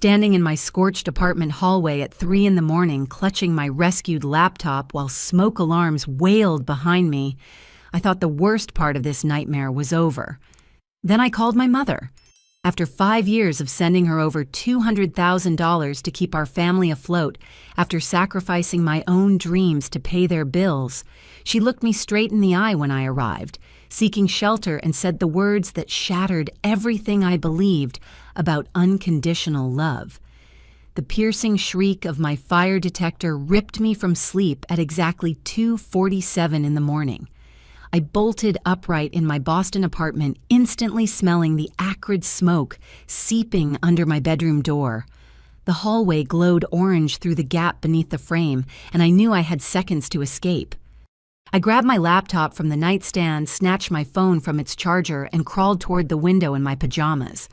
standing in my scorched apartment hallway at 3 in the morning, clutching my rescued laptop while smoke alarms wailed behind me. I thought the worst part of this nightmare was over. Then I called my mother. After 5 years of sending her over $200,000 to keep our family afloat, after sacrificing my own dreams to pay their bills, she looked me straight in the eye when I arrived, seeking shelter, and said the words that shattered everything I believed about unconditional love. The piercing shriek of my fire detector ripped me from sleep at exactly 2:47 in the morning. I bolted upright in my Boston apartment, instantly smelling the acrid smoke seeping under my bedroom door. The hallway glowed orange through the gap beneath the frame, and I knew I had seconds to escape. I grabbed my laptop from the nightstand, snatched my phone from its charger, and crawled toward the window in my pajamas.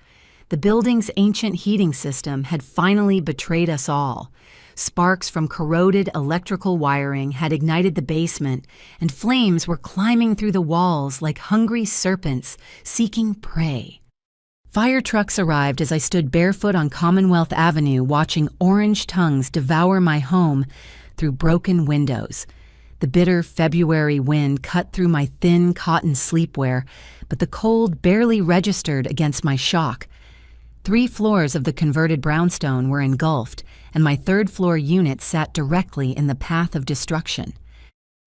The building's ancient heating system had finally betrayed us all. Sparks from corroded electrical wiring had ignited the basement, and flames were climbing through the walls like hungry serpents seeking prey. Fire trucks arrived as I stood barefoot on Commonwealth Avenue, watching orange tongues devour my home through broken windows. The bitter February wind cut through my thin cotton sleepwear, but the cold barely registered against my shock. 3 floors of the converted brownstone were engulfed, and my third-floor unit sat directly in the path of destruction.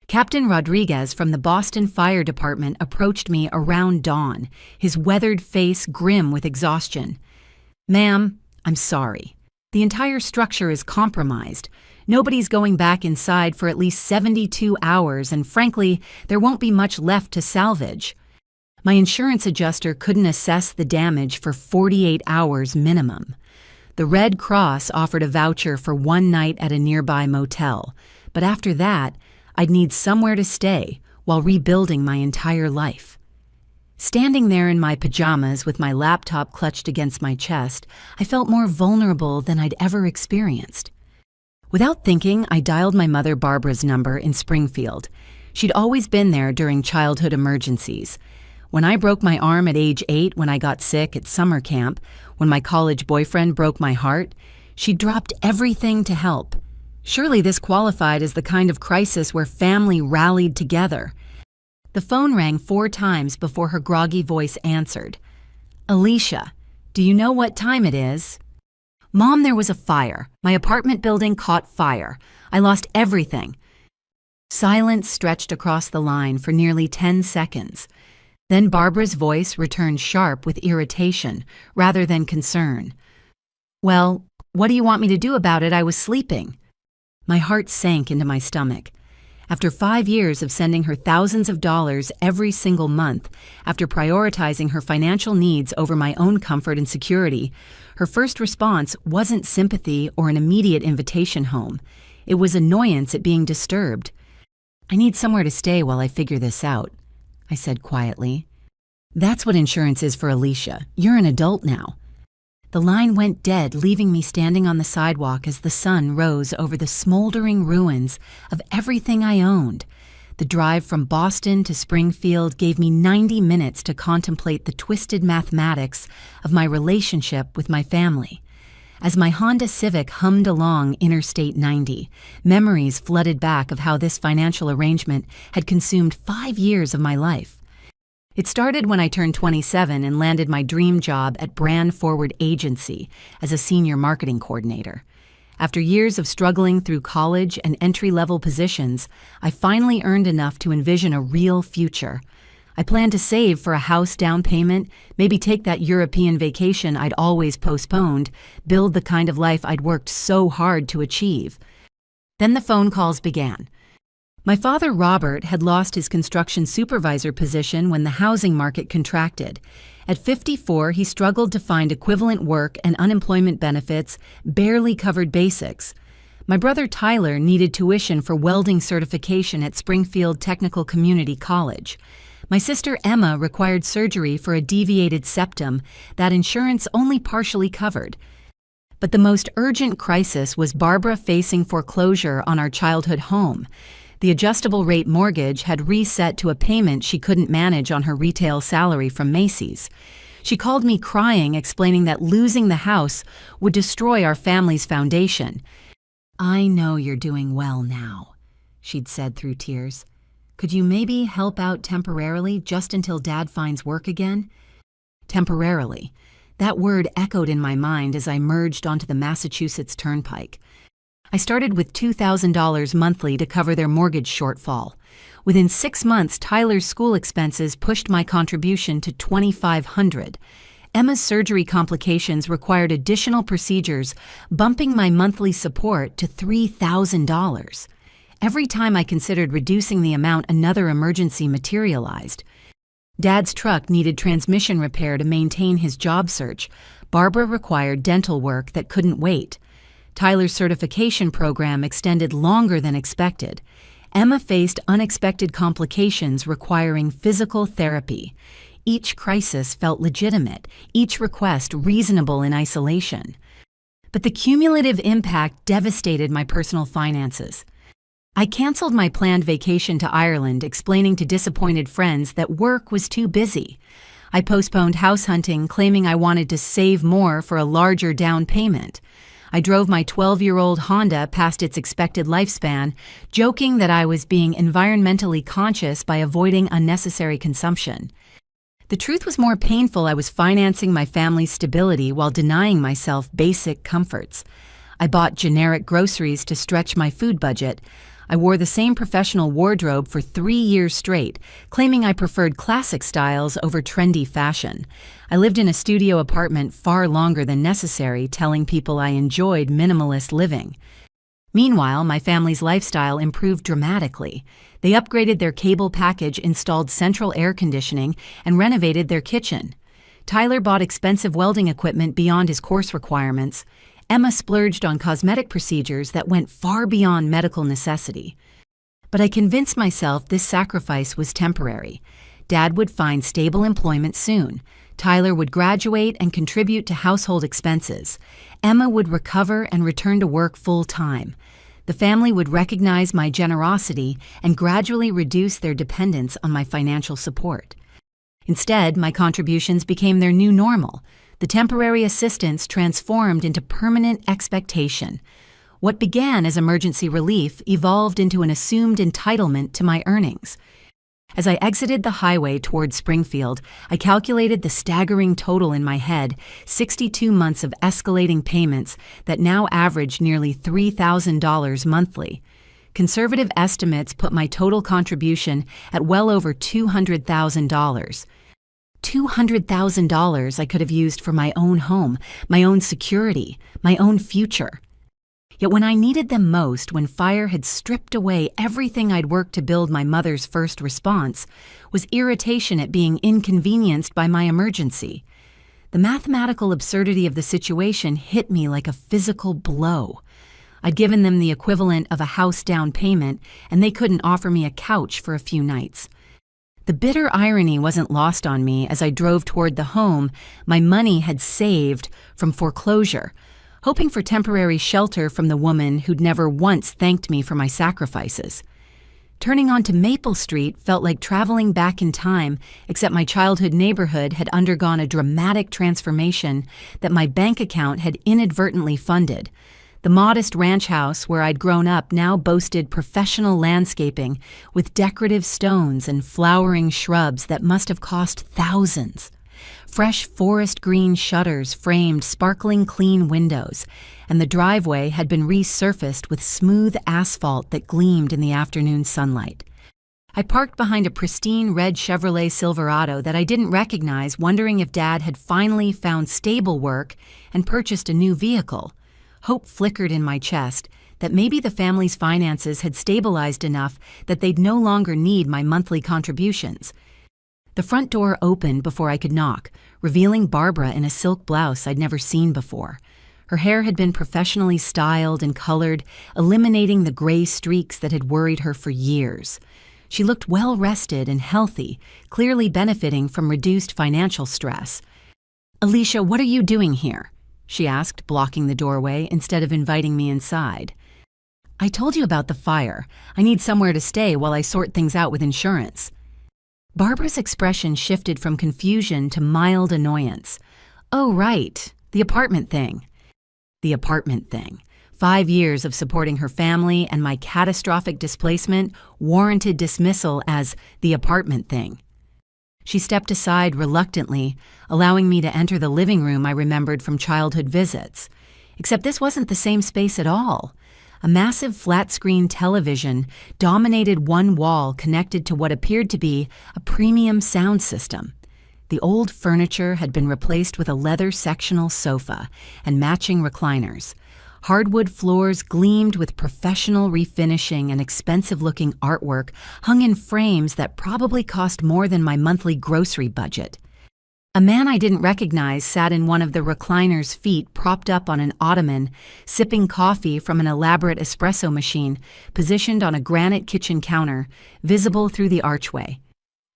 Captain Rodriguez from the Boston Fire Department approached me around dawn, his weathered face grim with exhaustion. "Ma'am, I'm sorry. The entire structure is compromised. Nobody's going back inside for at least 72 hours, and frankly, there won't be much left to salvage." My insurance adjuster couldn't assess the damage for 48 hours minimum. The Red Cross offered a voucher for 1 night at a nearby motel, but after that, I'd need somewhere to stay while rebuilding my entire life. Standing there in my pajamas with my laptop clutched against my chest, I felt more vulnerable than I'd ever experienced. Without thinking, I dialed my mother Barbara's number in Springfield. She'd always been there during childhood emergencies. When I broke my arm at age 8, when I got sick at summer camp, when my college boyfriend broke my heart, she dropped everything to help. Surely this qualified as the kind of crisis where family rallied together. The phone rang 4 times before her groggy voice answered. "Alicia, do you know what time it is?" "Mom, there was a fire. My apartment building caught fire. I lost everything." Silence stretched across the line for nearly 10 seconds. Then Barbara's voice returned sharp with irritation rather than concern. "Well, what do you want me to do about it? I was sleeping." My heart sank into my stomach. After 5 years of sending her thousands of dollars every single month, after prioritizing her financial needs over my own comfort and security, her first response wasn't sympathy or an immediate invitation home. It was annoyance at being disturbed. "I need somewhere to stay while I figure this out," I said quietly. "That's what insurance is for, Alicia. You're an adult now." The line went dead, leaving me standing on the sidewalk as the sun rose over the smoldering ruins of everything I owned. The drive from Boston to Springfield gave me 90 minutes to contemplate the twisted mathematics of my relationship with my family. As my Honda Civic hummed along Interstate 90, memories flooded back of how this financial arrangement had consumed 5 years of my life. It started when I turned 27 and landed my dream job at Brand Forward Agency as a senior marketing coordinator. After years of struggling through college and entry-level positions, I finally earned enough to envision a real future. I planned to save for a house down payment, maybe take that European vacation I'd always postponed, build the kind of life I'd worked so hard to achieve. Then the phone calls began. My father, Robert, had lost his construction supervisor position when the housing market contracted. At 54, he struggled to find equivalent work, and unemployment benefits barely covered basics. My brother Tyler needed tuition for welding certification at Springfield Technical Community College. My sister Emma required surgery for a deviated septum that insurance only partially covered. But the most urgent crisis was Barbara facing foreclosure on our childhood home. The adjustable rate mortgage had reset to a payment she couldn't manage on her retail salary from Macy's. She called me crying, explaining that losing the house would destroy our family's foundation. "I know you're doing well now," she'd said through tears. "Could you maybe help out temporarily just until Dad finds work again?" Temporarily. That word echoed in my mind as I merged onto the Massachusetts Turnpike. I started with $2,000 monthly to cover their mortgage shortfall. Within 6 months, Tyler's school expenses pushed my contribution to $2,500. Emma's surgery complications required additional procedures, bumping my monthly support to $3,000. Every time I considered reducing the amount, another emergency materialized. Dad's truck needed transmission repair to maintain his job search. Barbara required dental work that couldn't wait. Tyler's certification program extended longer than expected. Emma faced unexpected complications requiring physical therapy. Each crisis felt legitimate, each request reasonable in isolation. But the cumulative impact devastated my personal finances. I canceled my planned vacation to Ireland, explaining to disappointed friends that work was too busy. I postponed house hunting, claiming I wanted to save more for a larger down payment. I drove my 12-year-old Honda past its expected lifespan, joking that I was being environmentally conscious by avoiding unnecessary consumption. The truth was more painful. I was financing my family's stability while denying myself basic comforts. I bought generic groceries to stretch my food budget. I wore the same professional wardrobe for 3 years straight, claiming I preferred classic styles over trendy fashion. I lived in a studio apartment far longer than necessary, telling people I enjoyed minimalist living. Meanwhile, my family's lifestyle improved dramatically. They upgraded their cable package, installed central air conditioning, and renovated their kitchen. Tyler bought expensive welding equipment beyond his course requirements. Emma splurged on cosmetic procedures that went far beyond medical necessity. But I convinced myself this sacrifice was temporary. Dad would find stable employment soon. Tyler would graduate and contribute to household expenses. Emma would recover and return to work full-time. The family would recognize my generosity and gradually reduce their dependence on my financial support. Instead, my contributions became their new normal. The temporary assistance transformed into permanent expectation. What began as emergency relief evolved into an assumed entitlement to my earnings. As I exited the highway toward Springfield, I calculated the staggering total in my head, 62 months of escalating payments that now averaged nearly $3,000 monthly. Conservative estimates put my total contribution at well over $200,000. $200,000 I could have used for my own home, my own security, my own future. Yet when I needed them most, when fire had stripped away everything I'd worked to build, my mother's first response was irritation at being inconvenienced by my emergency. The mathematical absurdity of the situation hit me like a physical blow. I'd given them the equivalent of a house down payment, and they couldn't offer me a couch for a few nights. The bitter irony wasn't lost on me as I drove toward the home my money had saved from foreclosure, hoping for temporary shelter from the woman who'd never once thanked me for my sacrifices. Turning onto Maple Street felt like traveling back in time, except my childhood neighborhood had undergone a dramatic transformation that my bank account had inadvertently funded. The modest ranch house where I'd grown up now boasted professional landscaping with decorative stones and flowering shrubs that must have cost thousands. Fresh forest green shutters framed sparkling clean windows, and the driveway had been resurfaced with smooth asphalt that gleamed in the afternoon sunlight. I parked behind a pristine red Chevrolet Silverado that I didn't recognize, wondering if Dad had finally found stable work and purchased a new vehicle. Hope flickered in my chest that maybe the family's finances had stabilized enough that they'd no longer need my monthly contributions. The front door opened before I could knock, revealing Barbara in a silk blouse I'd never seen before. Her hair had been professionally styled and colored, eliminating the gray streaks that had worried her for years. She looked well-rested and healthy, clearly benefiting from reduced financial stress. "Alicia, what are you doing here?" she asked, blocking the doorway instead of inviting me inside. "I told you about the fire. I need somewhere to stay while I sort things out with insurance." Barbara's expression shifted from confusion to mild annoyance. Oh, right, the apartment thing. The apartment thing. 5 years of supporting her family and my catastrophic displacement warranted dismissal as the apartment thing. She stepped aside reluctantly, allowing me to enter the living room I remembered from childhood visits. Except this wasn't the same space at all. A massive flat-screen television dominated one wall connected to what appeared to be a premium sound system. The old furniture had been replaced with a leather sectional sofa and matching recliners. Hardwood floors gleamed with professional refinishing and expensive-looking artwork hung in frames that probably cost more than my monthly grocery budget. A man I didn't recognize sat in one of the recliner's feet propped up on an ottoman, sipping coffee from an elaborate espresso machine positioned on a granite kitchen counter, visible through the archway.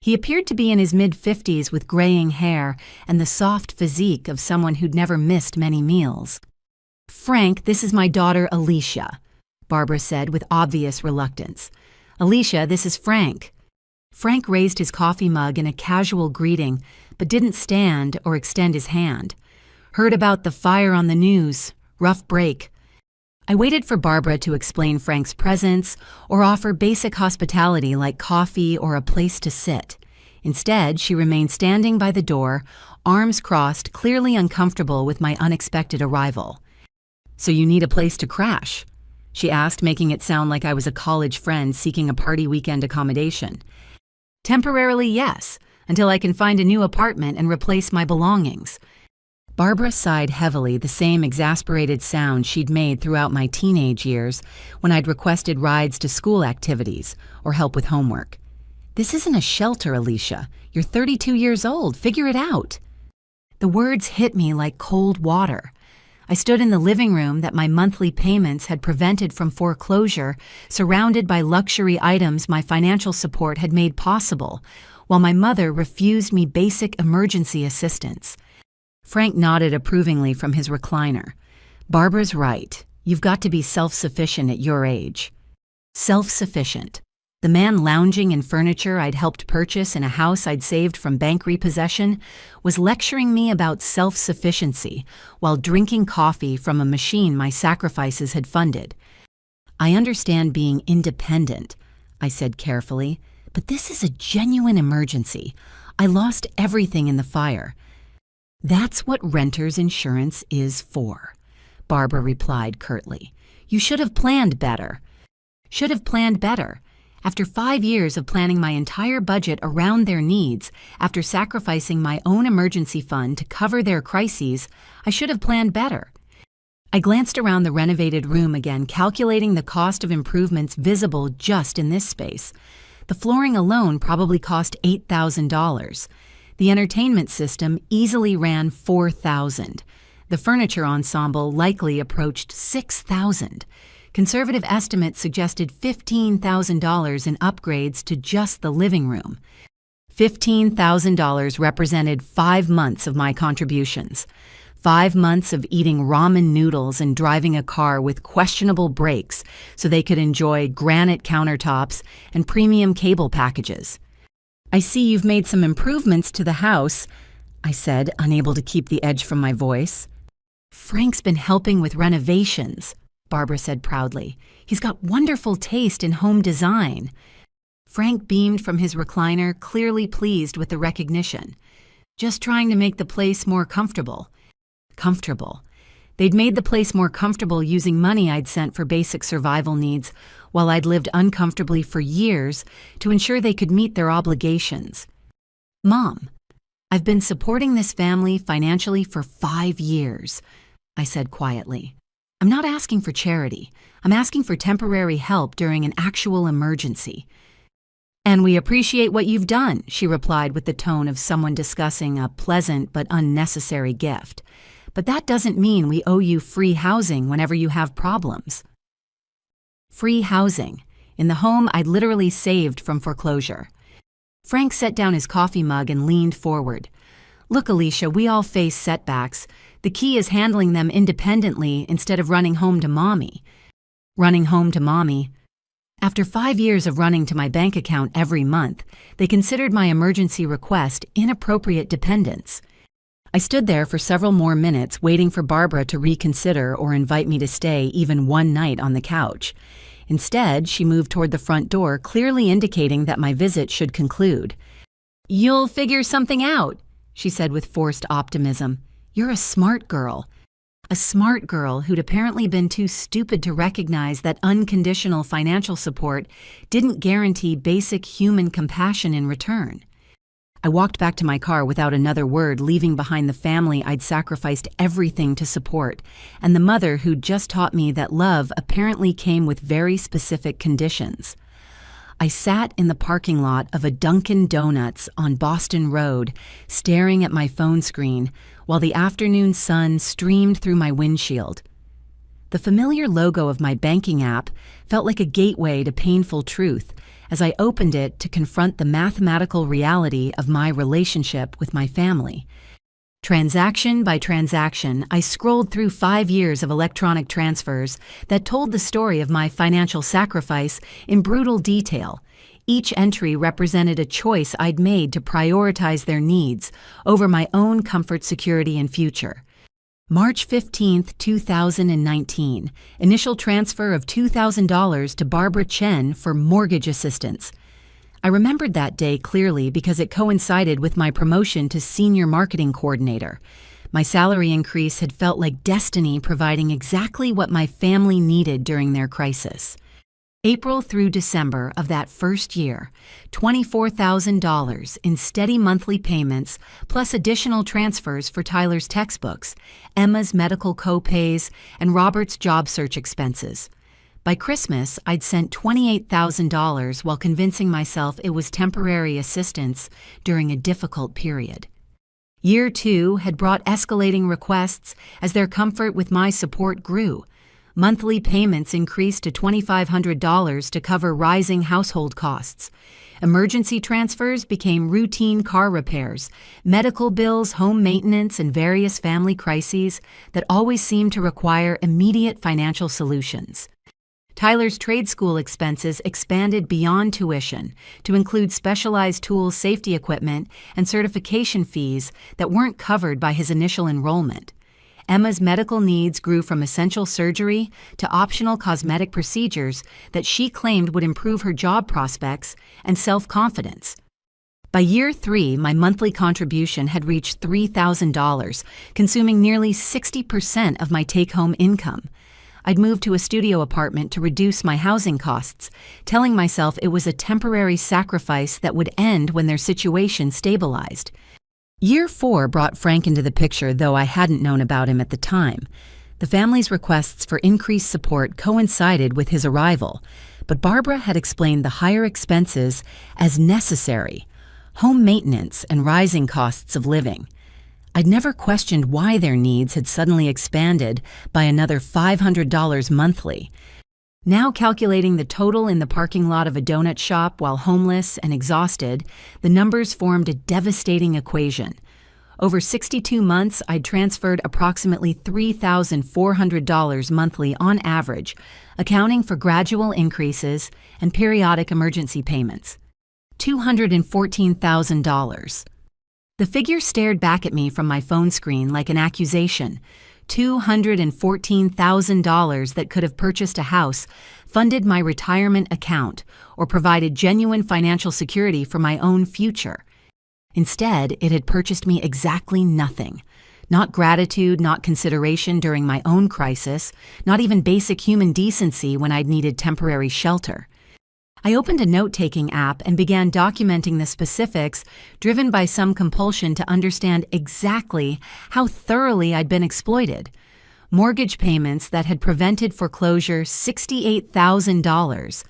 He appeared to be in his mid-50s with graying hair and the soft physique of someone who'd never missed many meals. "Frank, this is my daughter Alicia," Barbara said with obvious reluctance. "Alicia, this is Frank." Frank raised his coffee mug in a casual greeting, but didn't stand or extend his hand. "Heard about the fire on the news. Rough break." I waited for Barbara to explain Frank's presence or offer basic hospitality like coffee or a place to sit. Instead, she remained standing by the door, arms crossed, clearly uncomfortable with my unexpected arrival. "So you need a place to crash?" she asked, making it sound like I was a college friend seeking a party weekend accommodation. "Temporarily, yes, until I can find a new apartment and replace my belongings." Barbara sighed heavily, the same exasperated sound she'd made throughout my teenage years when I'd requested rides to school activities or help with homework. "This isn't a shelter, Alicia. You're 32 years old. Figure it out." The words hit me like cold water. I stood in the living room that my monthly payments had prevented from foreclosure, surrounded by luxury items my financial support had made possible, while my mother refused me basic emergency assistance. Frank nodded approvingly from his recliner. "Barbara's right. You've got to be self-sufficient at your age." Self-sufficient. The man lounging in furniture I'd helped purchase in a house I'd saved from bank repossession was lecturing me about self-sufficiency while drinking coffee from a machine my sacrifices had funded. "I understand being independent," I said carefully, "but this is a genuine emergency. I lost everything in the fire." "That's what renter's insurance is for," Barbara replied curtly. "You should have planned better." "Should have planned better. After 5 years of planning my entire budget around their needs, after sacrificing my own emergency fund to cover their crises, I should have planned better." I glanced around the renovated room again, calculating the cost of improvements visible just in this space. The flooring alone probably cost $8,000. The entertainment system easily ran $4,000. The furniture ensemble likely approached $6,000. Conservative estimates suggested $15,000 in upgrades to just the living room. $15,000 represented 5 months of my contributions. 5 months of eating ramen noodles and driving a car with questionable brakes so they could enjoy granite countertops and premium cable packages. "I see you've made some improvements to the house," I said, unable to keep the edge from my voice. "Frank's been helping with renovations," Barbara said proudly. "He's got wonderful taste in home design." Frank beamed from his recliner, clearly pleased with the recognition. "Just trying to make the place more comfortable." Comfortable. They'd made the place more comfortable using money I'd sent for basic survival needs, while I'd lived uncomfortably for years to ensure they could meet their obligations. "Mom, I've been supporting this family financially for 5 years, I said quietly. "I'm not asking for charity. I'm asking for temporary help during an actual emergency." "And we appreciate what you've done," she replied with the tone of someone discussing a pleasant but unnecessary gift. "But that doesn't mean we owe you free housing whenever you have problems." Free housing, in the home I'd literally saved from foreclosure. Frank set down his coffee mug and leaned forward. "Look, Alicia, we all face setbacks. The key is handling them independently instead of running home to mommy." Running home to mommy. After 5 years of running to my bank account every month, they considered my emergency request inappropriate dependence. I stood there for several more minutes waiting for Barbara to reconsider or invite me to stay even one night on the couch. Instead, she moved toward the front door, clearly indicating that my visit should conclude. "You'll figure something out," she said with forced optimism. "You're a smart girl." A smart girl who'd apparently been too stupid to recognize that unconditional financial support didn't guarantee basic human compassion in return. I walked back to my car without another word, leaving behind the family I'd sacrificed everything to support, and the mother who'd just taught me that love apparently came with very specific conditions. I sat in the parking lot of a Dunkin' Donuts on Boston Road, staring at my phone screen, while the afternoon sun streamed through my windshield. The familiar logo of my banking app felt like a gateway to painful truth as I opened it to confront the mathematical reality of my relationship with my family. Transaction by transaction, I scrolled through 5 years of electronic transfers that told the story of my financial sacrifice in brutal detail. Each entry represented a choice I'd made to prioritize their needs over my own comfort, security, and future. March 15, 2019, initial transfer of $2,000 to Barbara Chen for mortgage assistance. I remembered that day clearly because it coincided with my promotion to senior marketing coordinator. My salary increase had felt like destiny providing exactly what my family needed during their crisis. April through December of that first year, $24,000 in steady monthly payments, plus additional transfers for Tyler's textbooks, Emma's medical co-pays, and Robert's job search expenses. By Christmas, I'd sent $28,000 while convincing myself it was temporary assistance during a difficult period. Year 2 had brought escalating requests as their comfort with my support grew. Monthly payments increased to $2,500 to cover rising household costs. Emergency transfers became routine car repairs, medical bills, home maintenance, and various family crises that always seemed to require immediate financial solutions. Tyler's trade school expenses expanded beyond tuition to include specialized tools, safety equipment, and certification fees that weren't covered by his initial enrollment. Emma's medical needs grew from essential surgery to optional cosmetic procedures that she claimed would improve her job prospects and self-confidence. By year 3, my monthly contribution had reached $3,000, consuming nearly 60% of my take-home income. I'd moved to a studio apartment to reduce my housing costs, telling myself it was a temporary sacrifice that would end when their situation stabilized. Year 4 brought Frank into the picture, though I hadn't known about him at the time. The family's requests for increased support coincided with his arrival, but Barbara had explained the higher expenses as necessary, home maintenance and rising costs of living. I'd never questioned why their needs had suddenly expanded by another $500 monthly. Now calculating the total in the parking lot of a donut shop while homeless and exhausted, the numbers formed a devastating equation. Over 62 months, I'd transferred approximately $3,400 monthly on average, accounting for gradual increases and periodic emergency payments. $214,000. The figure stared back at me from my phone screen like an accusation. $214,000 that could have purchased a house, funded my retirement account, or provided genuine financial security for my own future. Instead, it had purchased me exactly nothing. Not gratitude, not consideration during my own crisis, not even basic human decency when I'd needed temporary shelter. I opened a note-taking app and began documenting the specifics, driven by some compulsion to understand exactly how thoroughly I'd been exploited. Mortgage payments that had prevented foreclosure, $68,000.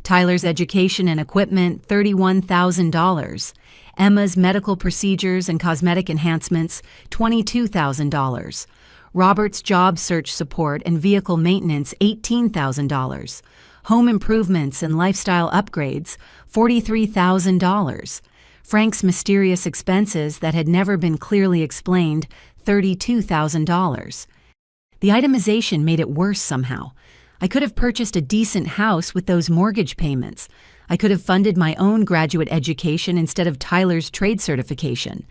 Tyler's education and equipment, $31,000. Emma's medical procedures and cosmetic enhancements, $22,000. Robert's job search support and vehicle maintenance, $18,000. Home improvements and lifestyle upgrades, $43,000. Frank's mysterious expenses that had never been clearly explained, $32,000. The itemization made it worse somehow. I could have purchased a decent house with those mortgage payments. I could have funded my own graduate education instead of Tyler's trade certification.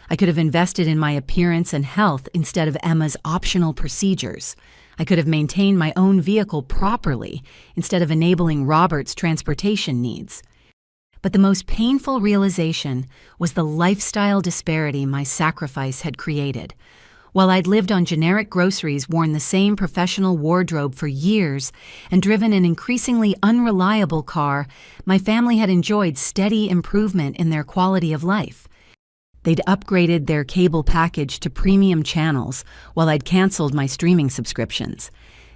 I could have invested in my appearance and health instead of Emma's optional procedures. I could have maintained my own vehicle properly instead of enabling Robert's transportation needs. But the most painful realization was the lifestyle disparity my sacrifice had created. While I'd lived on generic groceries, worn the same professional wardrobe for years, and driven an increasingly unreliable car, my family had enjoyed steady improvement in their quality of life. They'd upgraded their cable package to premium channels while I'd canceled my streaming subscriptions.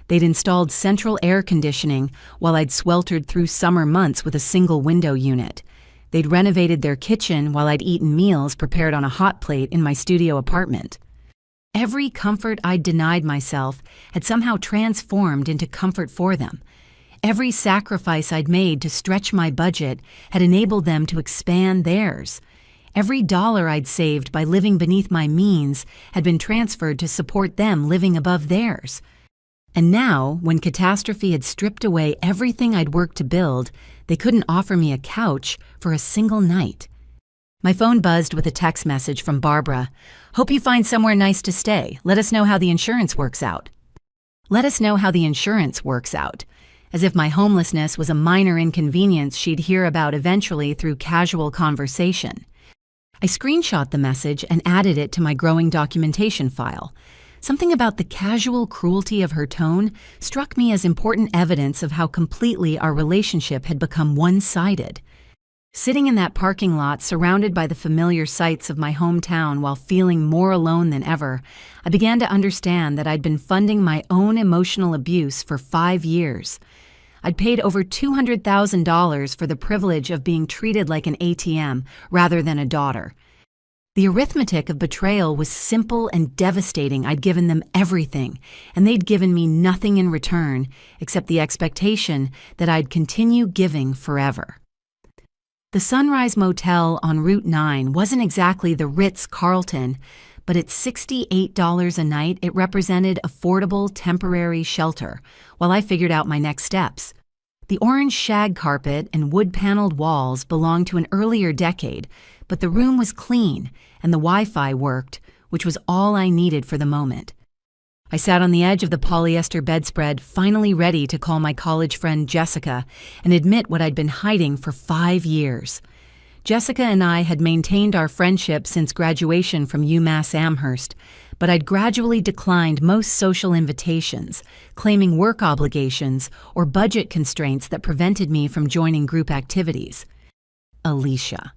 They'd installed central air conditioning while I'd sweltered through summer months with a single window unit. They'd renovated their kitchen while I'd eaten meals prepared on a hot plate in my studio apartment. Every comfort I'd denied myself had somehow transformed into comfort for them. Every sacrifice I'd made to stretch my budget had enabled them to expand theirs. Every dollar I'd saved by living beneath my means had been transferred to support them living above theirs. And now, when catastrophe had stripped away everything I'd worked to build, they couldn't offer me a couch for a single night. My phone buzzed with a text message from Barbara. "Hope you find somewhere nice to stay. Let us know how the insurance works out." Let us know how the insurance works out. As if my homelessness was a minor inconvenience she'd hear about eventually through casual conversation. I screenshot the message and added it to my growing documentation file. Something about the casual cruelty of her tone struck me as important evidence of how completely our relationship had become one-sided. Sitting in that parking lot, surrounded by the familiar sights of my hometown while feeling more alone than ever, I began to understand that I'd been funding my own emotional abuse for 5 years. I'd paid over $200,000 for the privilege of being treated like an ATM rather than a daughter. The arithmetic of betrayal was simple and devastating. I'd given them everything, and they'd given me nothing in return except the expectation that I'd continue giving forever. The Sunrise Motel on Route 9 wasn't exactly the Ritz-Carlton, but at $68 a night, it represented affordable temporary shelter while I figured out my next steps. The orange shag carpet and wood-paneled walls belonged to an earlier decade, but the room was clean and the Wi-Fi worked, which was all I needed for the moment. I sat on the edge of the polyester bedspread, finally ready to call my college friend Jessica and admit what I'd been hiding for 5 years. Jessica and I had maintained our friendship since graduation from UMass Amherst, but I'd gradually declined most social invitations, claiming work obligations or budget constraints that prevented me from joining group activities. Alicia.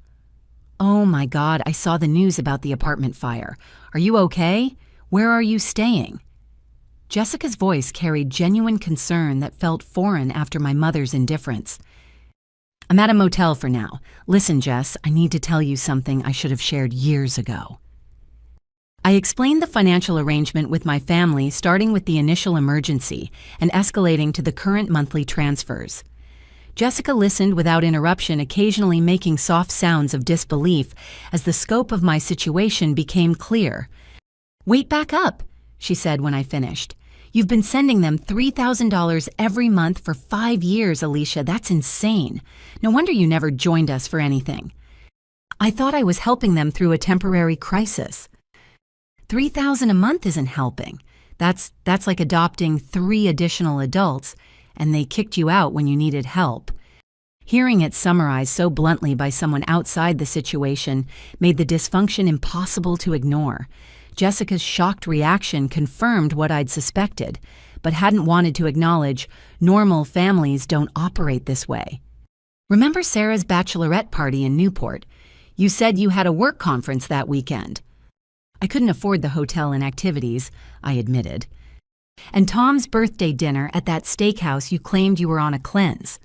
"Oh my God, I saw the news about the apartment fire. Are you okay? Where are you staying?" Jessica's voice carried genuine concern that felt foreign after my mother's indifference. "I'm at a motel for now. Listen, Jess, I need to tell you something I should have shared years ago." I explained the financial arrangement with my family, starting with the initial emergency and escalating to the current monthly transfers. Jessica listened without interruption, occasionally making soft sounds of disbelief as the scope of my situation became clear. "Wait, back up," she said when I finished. "You've been sending them $3,000 every month for 5 years, Alicia. That's insane. No wonder you never joined us for anything." "I thought I was helping them through a temporary crisis." $3,000 a month isn't helping. That's like adopting 3 additional adults, and they kicked you out when you needed help. Hearing it summarized so bluntly by someone outside the situation made the dysfunction impossible to ignore. Jessica's shocked reaction confirmed what I'd suspected, but hadn't wanted to acknowledge normal families don't operate this way. "Remember Sarah's bachelorette party in Newport? You said you had a work conference that weekend." "I couldn't afford the hotel and activities," I admitted. "And Tom's birthday dinner at that steakhouse you claimed you were on a cleanse."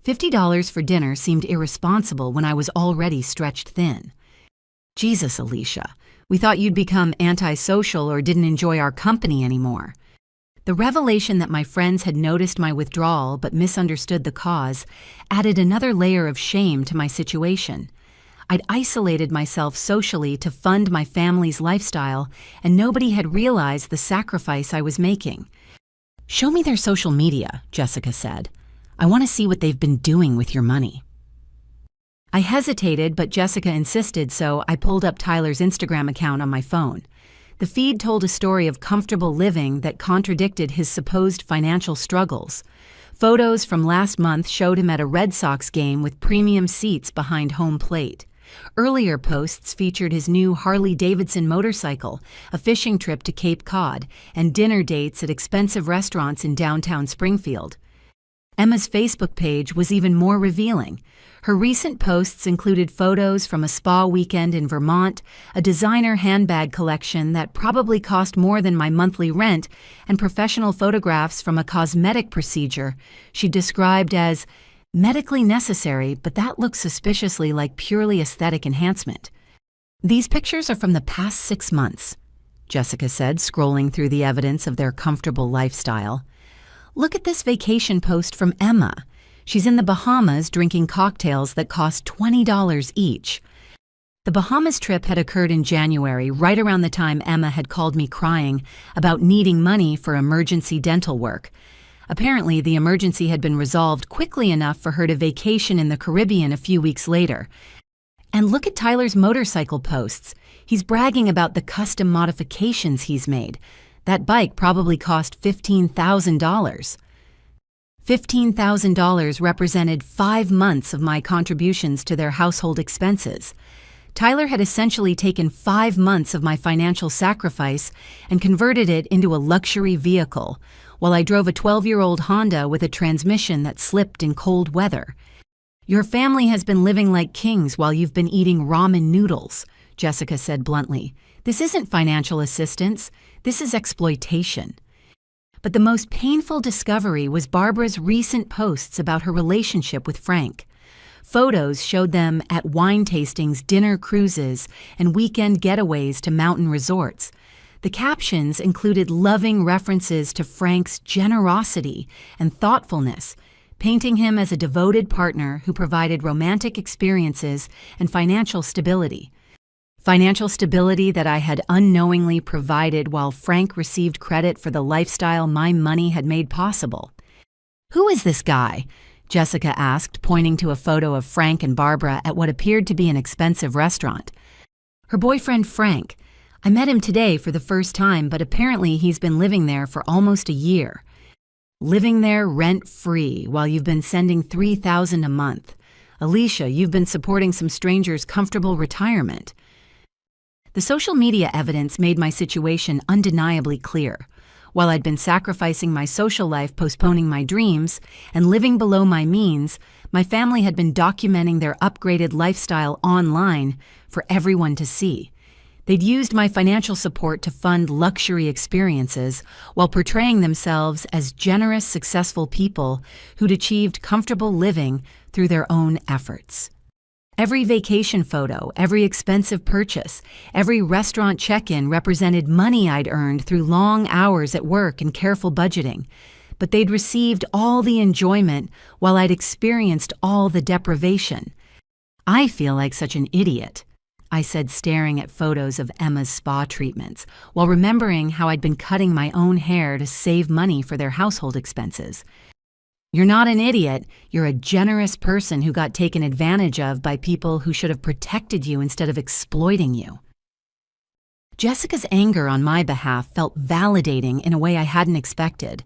$50 for dinner seemed irresponsible when I was already stretched thin. "Jesus, Alicia. We thought you'd become antisocial or didn't enjoy our company anymore." The revelation that my friends had noticed my withdrawal but misunderstood the cause added another layer of shame to my situation. I'd isolated myself socially to fund my family's lifestyle, and nobody had realized the sacrifice I was making. "Show me their social media," Jessica said. "I want to see what they've been doing with your money." I hesitated, but Jessica insisted, so I pulled up Tyler's Instagram account on my phone. The feed told a story of comfortable living that contradicted his supposed financial struggles. Photos from last month showed him at a Red Sox game with premium seats behind home plate. Earlier posts featured his new Harley-Davidson motorcycle, a fishing trip to Cape Cod, and dinner dates at expensive restaurants in downtown Springfield. Emma's Facebook page was even more revealing. Her recent posts included photos from a spa weekend in Vermont, a designer handbag collection that probably cost more than my monthly rent, and professional photographs from a cosmetic procedure she described as medically necessary, but that looks suspiciously like purely aesthetic enhancement. "These pictures are from the past 6 months," Jessica said, scrolling through the evidence of their comfortable lifestyle. "Look at this vacation post from Emma. She's in the Bahamas drinking cocktails that cost $20 each." The Bahamas trip had occurred in January, right around the time Emma had called me crying about needing money for emergency dental work. Apparently, the emergency had been resolved quickly enough for her to vacation in the Caribbean a few weeks later. And look at Tyler's motorcycle posts. He's bragging about the custom modifications he's made. That bike probably cost $15,000. $15,000 represented 5 months of my contributions to their household expenses. Tyler had essentially taken 5 months of my financial sacrifice and converted it into a luxury vehicle, while I drove a 12-year-old Honda with a transmission that slipped in cold weather. "Your family has been living like kings while you've been eating ramen noodles," Jessica said bluntly. "This isn't financial assistance, this is exploitation." But the most painful discovery was Barbara's recent posts about her relationship with Frank. Photos showed them at wine tastings, dinner cruises, and weekend getaways to mountain resorts. The captions included loving references to Frank's generosity and thoughtfulness, painting him as a devoted partner who provided romantic experiences and financial stability. Financial stability that I had unknowingly provided while Frank received credit for the lifestyle my money had made possible. "Who is this guy?" Jessica asked, pointing to a photo of Frank and Barbara at what appeared to be an expensive restaurant. "Her boyfriend, Frank. I met him today for the first time, but apparently he's been living there for almost a year. Living there rent-free while you've been sending $3,000 a month. Alicia, you've been supporting some stranger's comfortable retirement." The social media evidence made my situation undeniably clear. While I'd been sacrificing my social life, postponing my dreams, and living below my means, my family had been documenting their upgraded lifestyle online for everyone to see. They'd used my financial support to fund luxury experiences while portraying themselves as generous, successful people who'd achieved comfortable living through their own efforts. Every vacation photo, every expensive purchase, every restaurant check-in represented money I'd earned through long hours at work and careful budgeting. But they'd received all the enjoyment while I'd experienced all the deprivation. "I feel like such an idiot," I said, staring at photos of Emma's spa treatments, while remembering how I'd been cutting my own hair to save money for their household expenses. "You're not an idiot. You're a generous person who got taken advantage of by people who should have protected you instead of exploiting you." Jessica's anger on my behalf felt validating in a way I hadn't expected.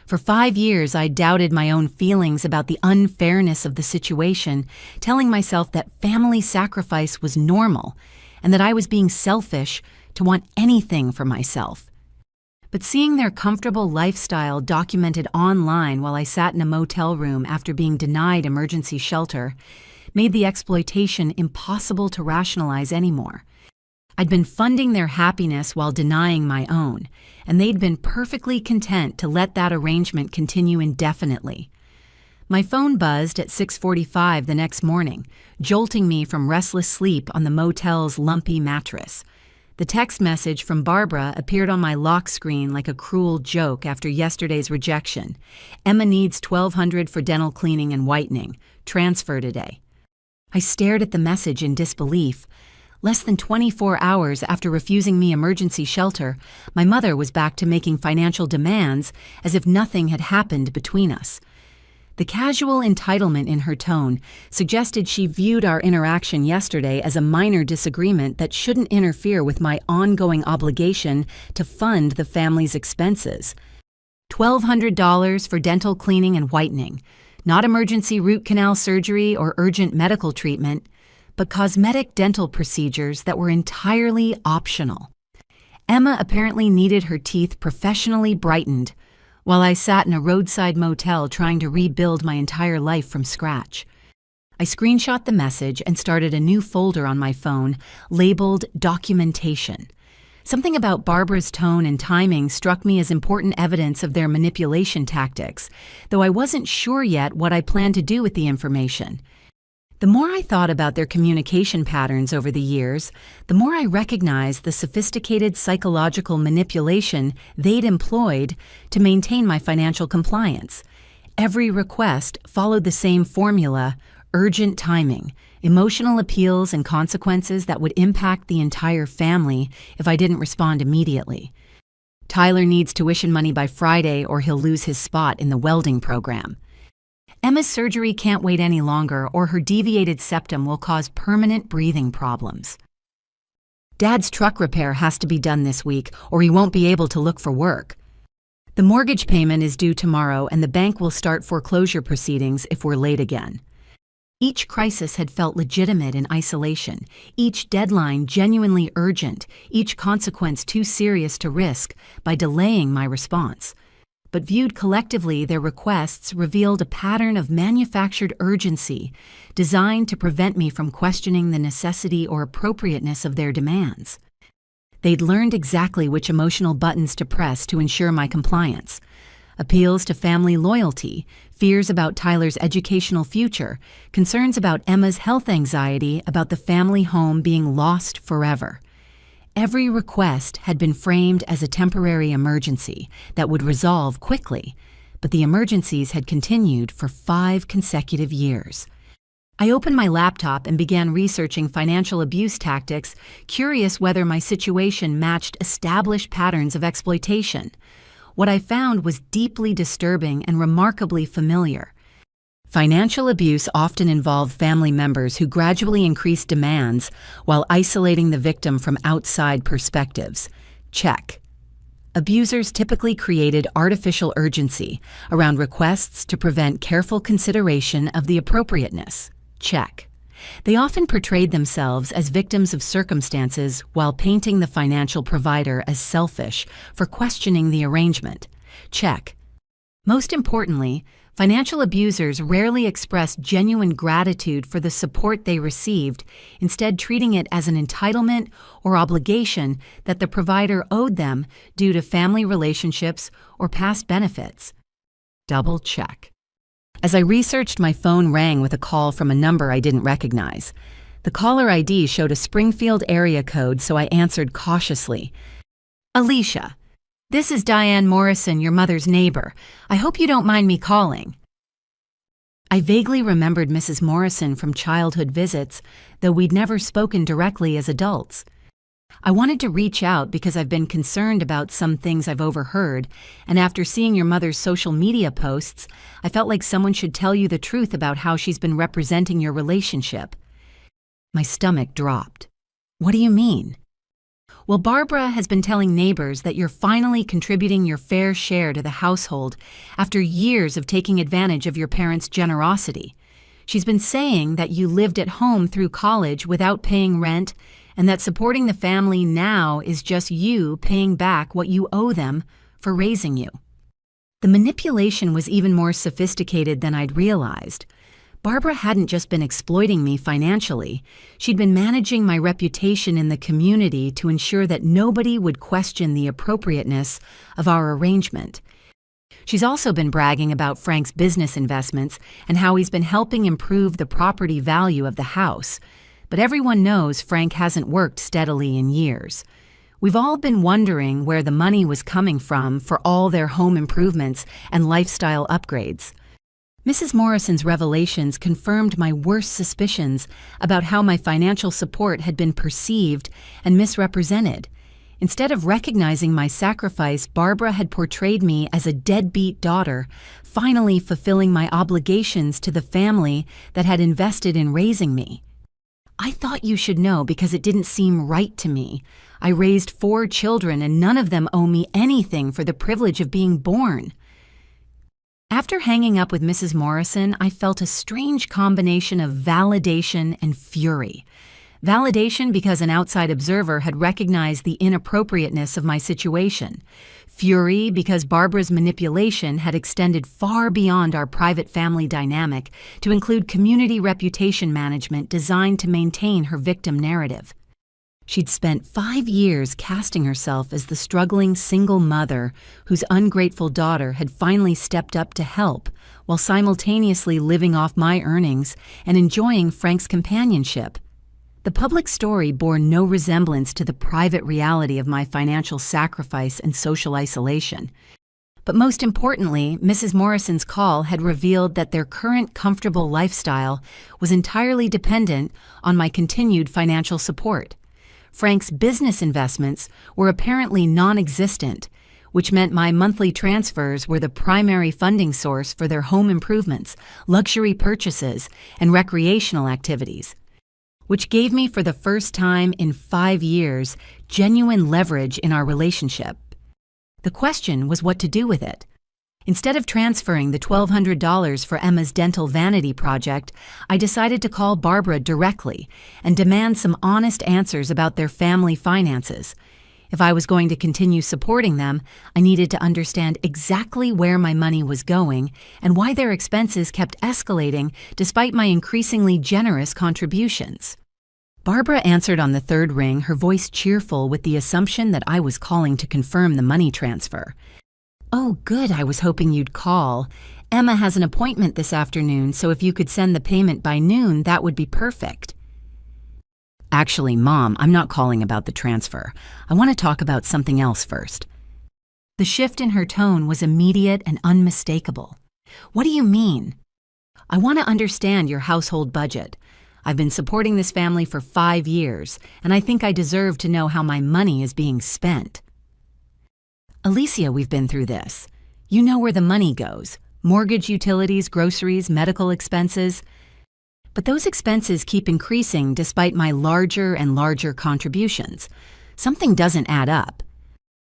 For 5 years, I doubted my own feelings about the unfairness of the situation, telling myself that family sacrifice was normal and that I was being selfish to want anything for myself. But seeing their comfortable lifestyle documented online while I sat in a motel room after being denied emergency shelter made the exploitation impossible to rationalize anymore. I'd been funding their happiness while denying my own, and they'd been perfectly content to let that arrangement continue indefinitely. My phone buzzed at 6:45 the next morning, jolting me from restless sleep on the motel's lumpy mattress. The text message from Barbara appeared on my lock screen like a cruel joke after yesterday's rejection. "Emma needs $1,200 for dental cleaning and whitening. Transfer today." I stared at the message in disbelief. Less than 24 hours after refusing me emergency shelter, my mother was back to making financial demands as if nothing had happened between us. The casual entitlement in her tone suggested she viewed our interaction yesterday as a minor disagreement that shouldn't interfere with my ongoing obligation to fund the family's expenses. $1,200 for dental cleaning and whitening, not emergency root canal surgery or urgent medical treatment, but cosmetic dental procedures that were entirely optional. Emma apparently needed her teeth professionally brightened, while I sat in a roadside motel trying to rebuild my entire life from scratch. I screenshot the message and started a new folder on my phone labeled Documentation. Something about Barbara's tone and timing struck me as important evidence of their manipulation tactics, though I wasn't sure yet what I planned to do with the information. The more I thought about their communication patterns over the years, the more I recognized the sophisticated psychological manipulation they'd employed to maintain my financial compliance. Every request followed the same formula: urgent timing, emotional appeals and consequences that would impact the entire family if I didn't respond immediately. Tyler needs tuition money by Friday or he'll lose his spot in the welding program. Emma's surgery can't wait any longer, or her deviated septum will cause permanent breathing problems. Dad's truck repair has to be done this week, or he won't be able to look for work. The mortgage payment is due tomorrow, and the bank will start foreclosure proceedings if we're late again. Each crisis had felt legitimate in isolation, each deadline genuinely urgent, each consequence too serious to risk by delaying my response. But viewed collectively, their requests revealed a pattern of manufactured urgency designed to prevent me from questioning the necessity or appropriateness of their demands. They'd learned exactly which emotional buttons to press to ensure my compliance. Appeals to family loyalty, fears about Tyler's educational future, concerns about Emma's health anxiety about the family home being lost forever. Every request had been framed as a temporary emergency that would resolve quickly, but the emergencies had continued for 5 consecutive years. I opened my laptop and began researching financial abuse tactics, curious whether my situation matched established patterns of exploitation. What I found was deeply disturbing and remarkably familiar. Financial abuse often involved family members who gradually increased demands while isolating the victim from outside perspectives. Check. Abusers typically created artificial urgency around requests to prevent careful consideration of the appropriateness. Check. They often portrayed themselves as victims of circumstances while painting the financial provider as selfish for questioning the arrangement. Check. Most importantly, financial abusers rarely expressed genuine gratitude for the support they received, instead treating it as an entitlement or obligation that the provider owed them due to family relationships or past benefits. Double check. As I researched, my phone rang with a call from a number I didn't recognize. The caller ID showed a Springfield area code, so I answered cautiously. Alicia. This is Diane Morrison, your mother's neighbor. I hope you don't mind me calling. I vaguely remembered Mrs. Morrison from childhood visits, though we'd never spoken directly as adults. I wanted to reach out because I've been concerned about some things I've overheard, and after seeing your mother's social media posts, I felt like someone should tell you the truth about how she's been representing your relationship. My stomach dropped. What do you mean? Well, Barbara has been telling neighbors that you're finally contributing your fair share to the household after years of taking advantage of your parents' generosity. She's been saying that you lived at home through college without paying rent, and that supporting the family now is just you paying back what you owe them for raising you. The manipulation was even more sophisticated than I'd realized. Barbara hadn't just been exploiting me financially, she'd been managing my reputation in the community to ensure that nobody would question the appropriateness of our arrangement. She's also been bragging about Frank's business investments and how he's been helping improve the property value of the house. But everyone knows Frank hasn't worked steadily in years. We've all been wondering where the money was coming from for all their home improvements and lifestyle upgrades. Mrs. Morrison's revelations confirmed my worst suspicions about how my financial support had been perceived and misrepresented. Instead of recognizing my sacrifice, Barbara had portrayed me as a deadbeat daughter, finally fulfilling my obligations to the family that had invested in raising me. "I thought you should know because it didn't seem right to me. I raised 4 children and none of them owe me anything for the privilege of being born." After hanging up with Mrs. Morrison, I felt a strange combination of validation and fury. Validation because an outside observer had recognized the inappropriateness of my situation. Fury because Barbara's manipulation had extended far beyond our private family dynamic to include community reputation management designed to maintain her victim narrative. She'd spent 5 years casting herself as the struggling single mother whose ungrateful daughter had finally stepped up to help, while simultaneously living off my earnings and enjoying Frank's companionship. The public story bore no resemblance to the private reality of my financial sacrifice and social isolation. But most importantly, Mrs. Morrison's call had revealed that their current comfortable lifestyle was entirely dependent on my continued financial support. Frank's business investments were apparently non-existent, which meant my monthly transfers were the primary funding source for their home improvements, luxury purchases, and recreational activities, which gave me for the first time in 5 years genuine leverage in our relationship. The question was what to do with it. Instead of transferring the $1,200 for Emma's dental vanity project, I decided to call Barbara directly and demand some honest answers about their family finances. If I was going to continue supporting them, I needed to understand exactly where my money was going and why their expenses kept escalating despite my increasingly generous contributions. Barbara answered on the 3rd ring, her voice cheerful with the assumption that I was calling to confirm the money transfer. "Oh, good, I was hoping you'd call. Emma has an appointment this afternoon, so if you could send the payment by noon, that would be perfect." "Actually, Mom, I'm not calling about the transfer. I want to talk about something else first." The shift in her tone was immediate and unmistakable. "What do you mean?" "I want to understand your household budget. I've been supporting this family for 5 years, and I think I deserve to know how my money is being spent." "Alicia, we've been through this. You know where the money goes. Mortgage, utilities, groceries, medical expenses. But those expenses keep increasing despite my larger and larger contributions. Something doesn't add up."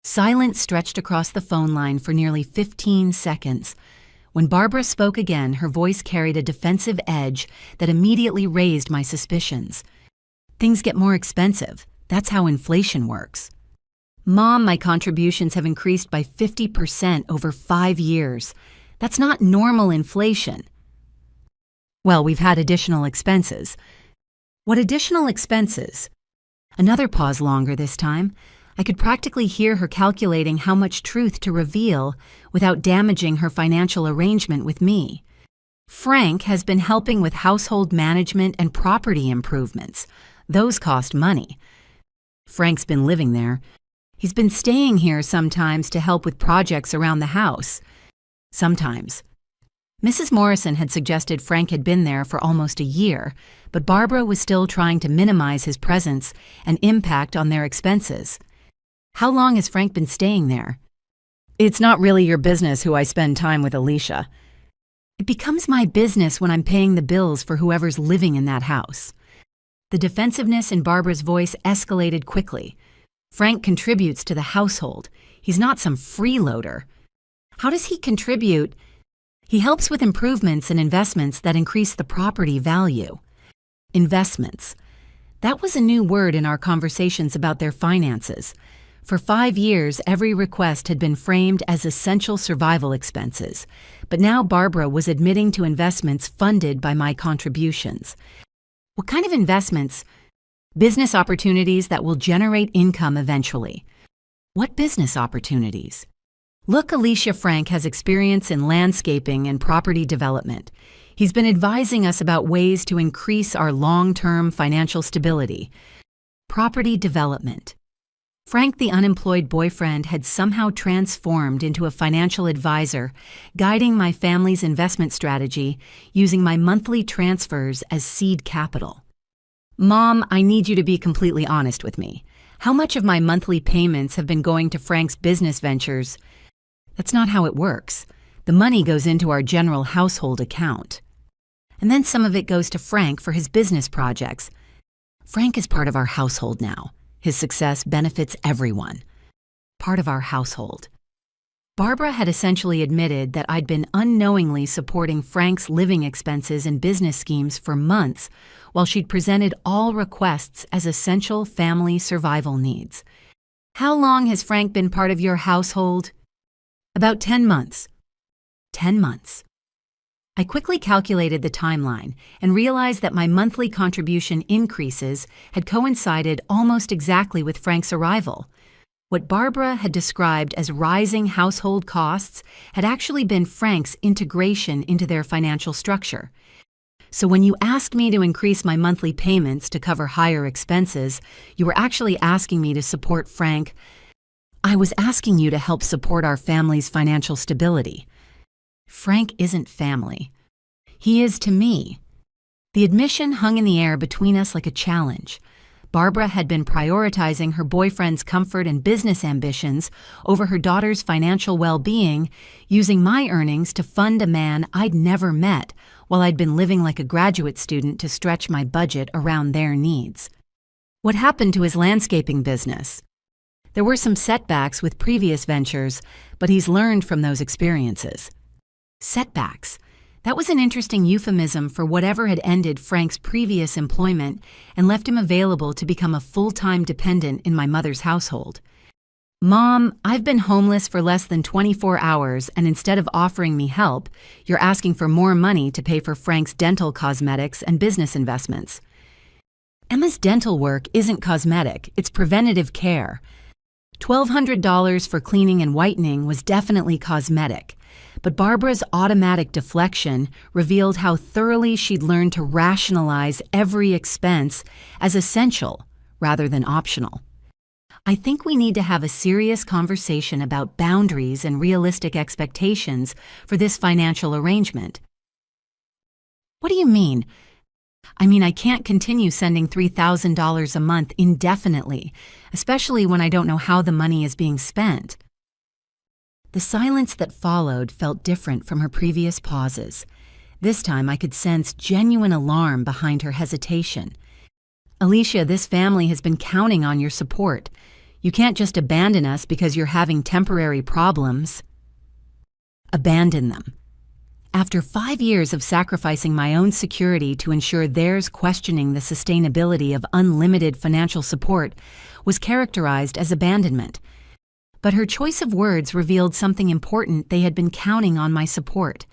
Silence stretched across the phone line for nearly 15 seconds. When Barbara spoke again, her voice carried a defensive edge that immediately raised my suspicions. "Things get more expensive. That's how inflation works." "Mom, my contributions have increased by 50% over 5 years. That's not normal inflation." "Well, we've had additional expenses." "What additional expenses?" Another pause longer this time. I could practically hear her calculating how much truth to reveal without damaging her financial arrangement with me. "Frank has been helping with household management and property improvements. Those cost money. Frank's been living there. He's been staying here sometimes to help with projects around the house." "Sometimes." Mrs. Morrison had suggested Frank had been there for almost a year, but Barbara was still trying to minimize his presence and impact on their expenses. "How long has Frank been staying there?" "It's not really your business who I spend time with, Alicia." "It becomes my business when I'm paying the bills for whoever's living in that house." The defensiveness in Barbara's voice escalated quickly. "Frank contributes to the household. He's not some freeloader." "How does he contribute?" "He helps with improvements and investments that increase the property value." Investments. That was a new word in our conversations about their finances. For 5 years, every request had been framed as essential survival expenses, but now Barbara was admitting to investments funded by my contributions. "What kind of investments?" "Business opportunities that will generate income eventually." "What business opportunities?" "Look, Alicia, Frank has experience in landscaping and property development. He's been advising us about ways to increase our long-term financial stability." Property development. Frank, the unemployed boyfriend, had somehow transformed into a financial advisor, guiding my family's investment strategy using my monthly transfers as seed capital. Mom, I need you to be completely honest with me. How much of my monthly payments have been going to Frank's business ventures? That's not how it works. The money goes into our general household account. And then some of it goes to Frank for his business projects. Frank is part of our household now. His success benefits everyone. Part of our household. Barbara had essentially admitted that I'd been unknowingly supporting Frank's living expenses and business schemes for months, while she'd presented all requests as essential family survival needs. How long has Frank been part of your household? About 10 months. 10 months. I quickly calculated the timeline and realized that my monthly contribution increases had coincided almost exactly with Frank's arrival. What Barbara had described as rising household costs had actually been Frank's integration into their financial structure. So when you asked me to increase my monthly payments to cover higher expenses, you were actually asking me to support Frank. I was asking you to help support our family's financial stability. Frank isn't family. He is to me. The admission hung in the air between us like a challenge. Barbara had been prioritizing her boyfriend's comfort and business ambitions over her daughter's financial well-being, using my earnings to fund a man I'd never met, while I'd been living like a graduate student to stretch my budget around their needs. What happened to his landscaping business? There were some setbacks with previous ventures, but he's learned from those experiences. Setbacks. That was an interesting euphemism for whatever had ended Frank's previous employment and left him available to become a full-time dependent in my mother's household. Mom, I've been homeless for less than 24 hours, and instead of offering me help, you're asking for more money to pay for Frank's dental cosmetics and business investments. Emma's dental work isn't cosmetic, it's preventative care. $1,200 for cleaning and whitening was definitely cosmetic, but Barbara's automatic deflection revealed how thoroughly she'd learned to rationalize every expense as essential rather than optional. I think we need to have a serious conversation about boundaries and realistic expectations for this financial arrangement. What do you mean? I can't continue sending $3,000 a month indefinitely, especially when I don't know how the money is being spent. The silence that followed felt different from her previous pauses. This time I could sense genuine alarm behind her hesitation. Alicia, this family has been counting on your support. You can't just abandon us because you're having temporary problems. Abandon them. After 5 years of sacrificing my own security to ensure theirs, questioning the sustainability of unlimited financial support was characterized as abandonment. But her choice of words revealed something important. They had been counting on my support,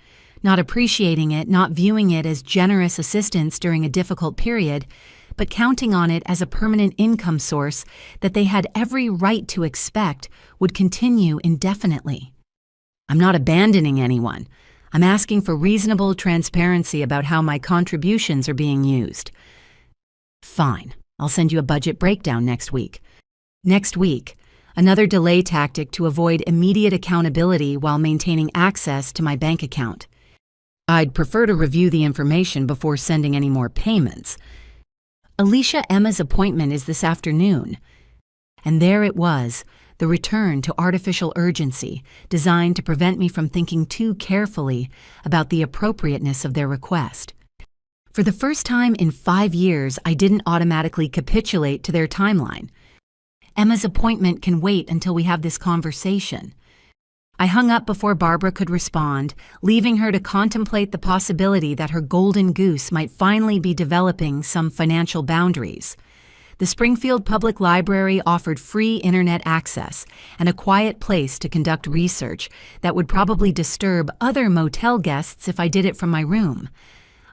not appreciating it, not viewing it as generous assistance during a difficult period, but counting on it as a permanent income source that they had every right to expect would continue indefinitely. I'm not abandoning anyone. I'm asking for reasonable transparency about how my contributions are being used. Fine, I'll send you a budget breakdown next week. Next week, another delay tactic to avoid immediate accountability while maintaining access to my bank account. I'd prefer to review the information before sending any more payments. Alicia, Emma's appointment is this afternoon. And there it was, the return to artificial urgency, designed to prevent me from thinking too carefully about the appropriateness of their request. For the first time in 5 years, I didn't automatically capitulate to their timeline. Emma's appointment can wait until we have this conversation. I hung up before Barbara could respond, leaving her to contemplate the possibility that her golden goose might finally be developing some financial boundaries. The Springfield Public Library offered free internet access and a quiet place to conduct research that would probably disturb other motel guests if I did it from my room.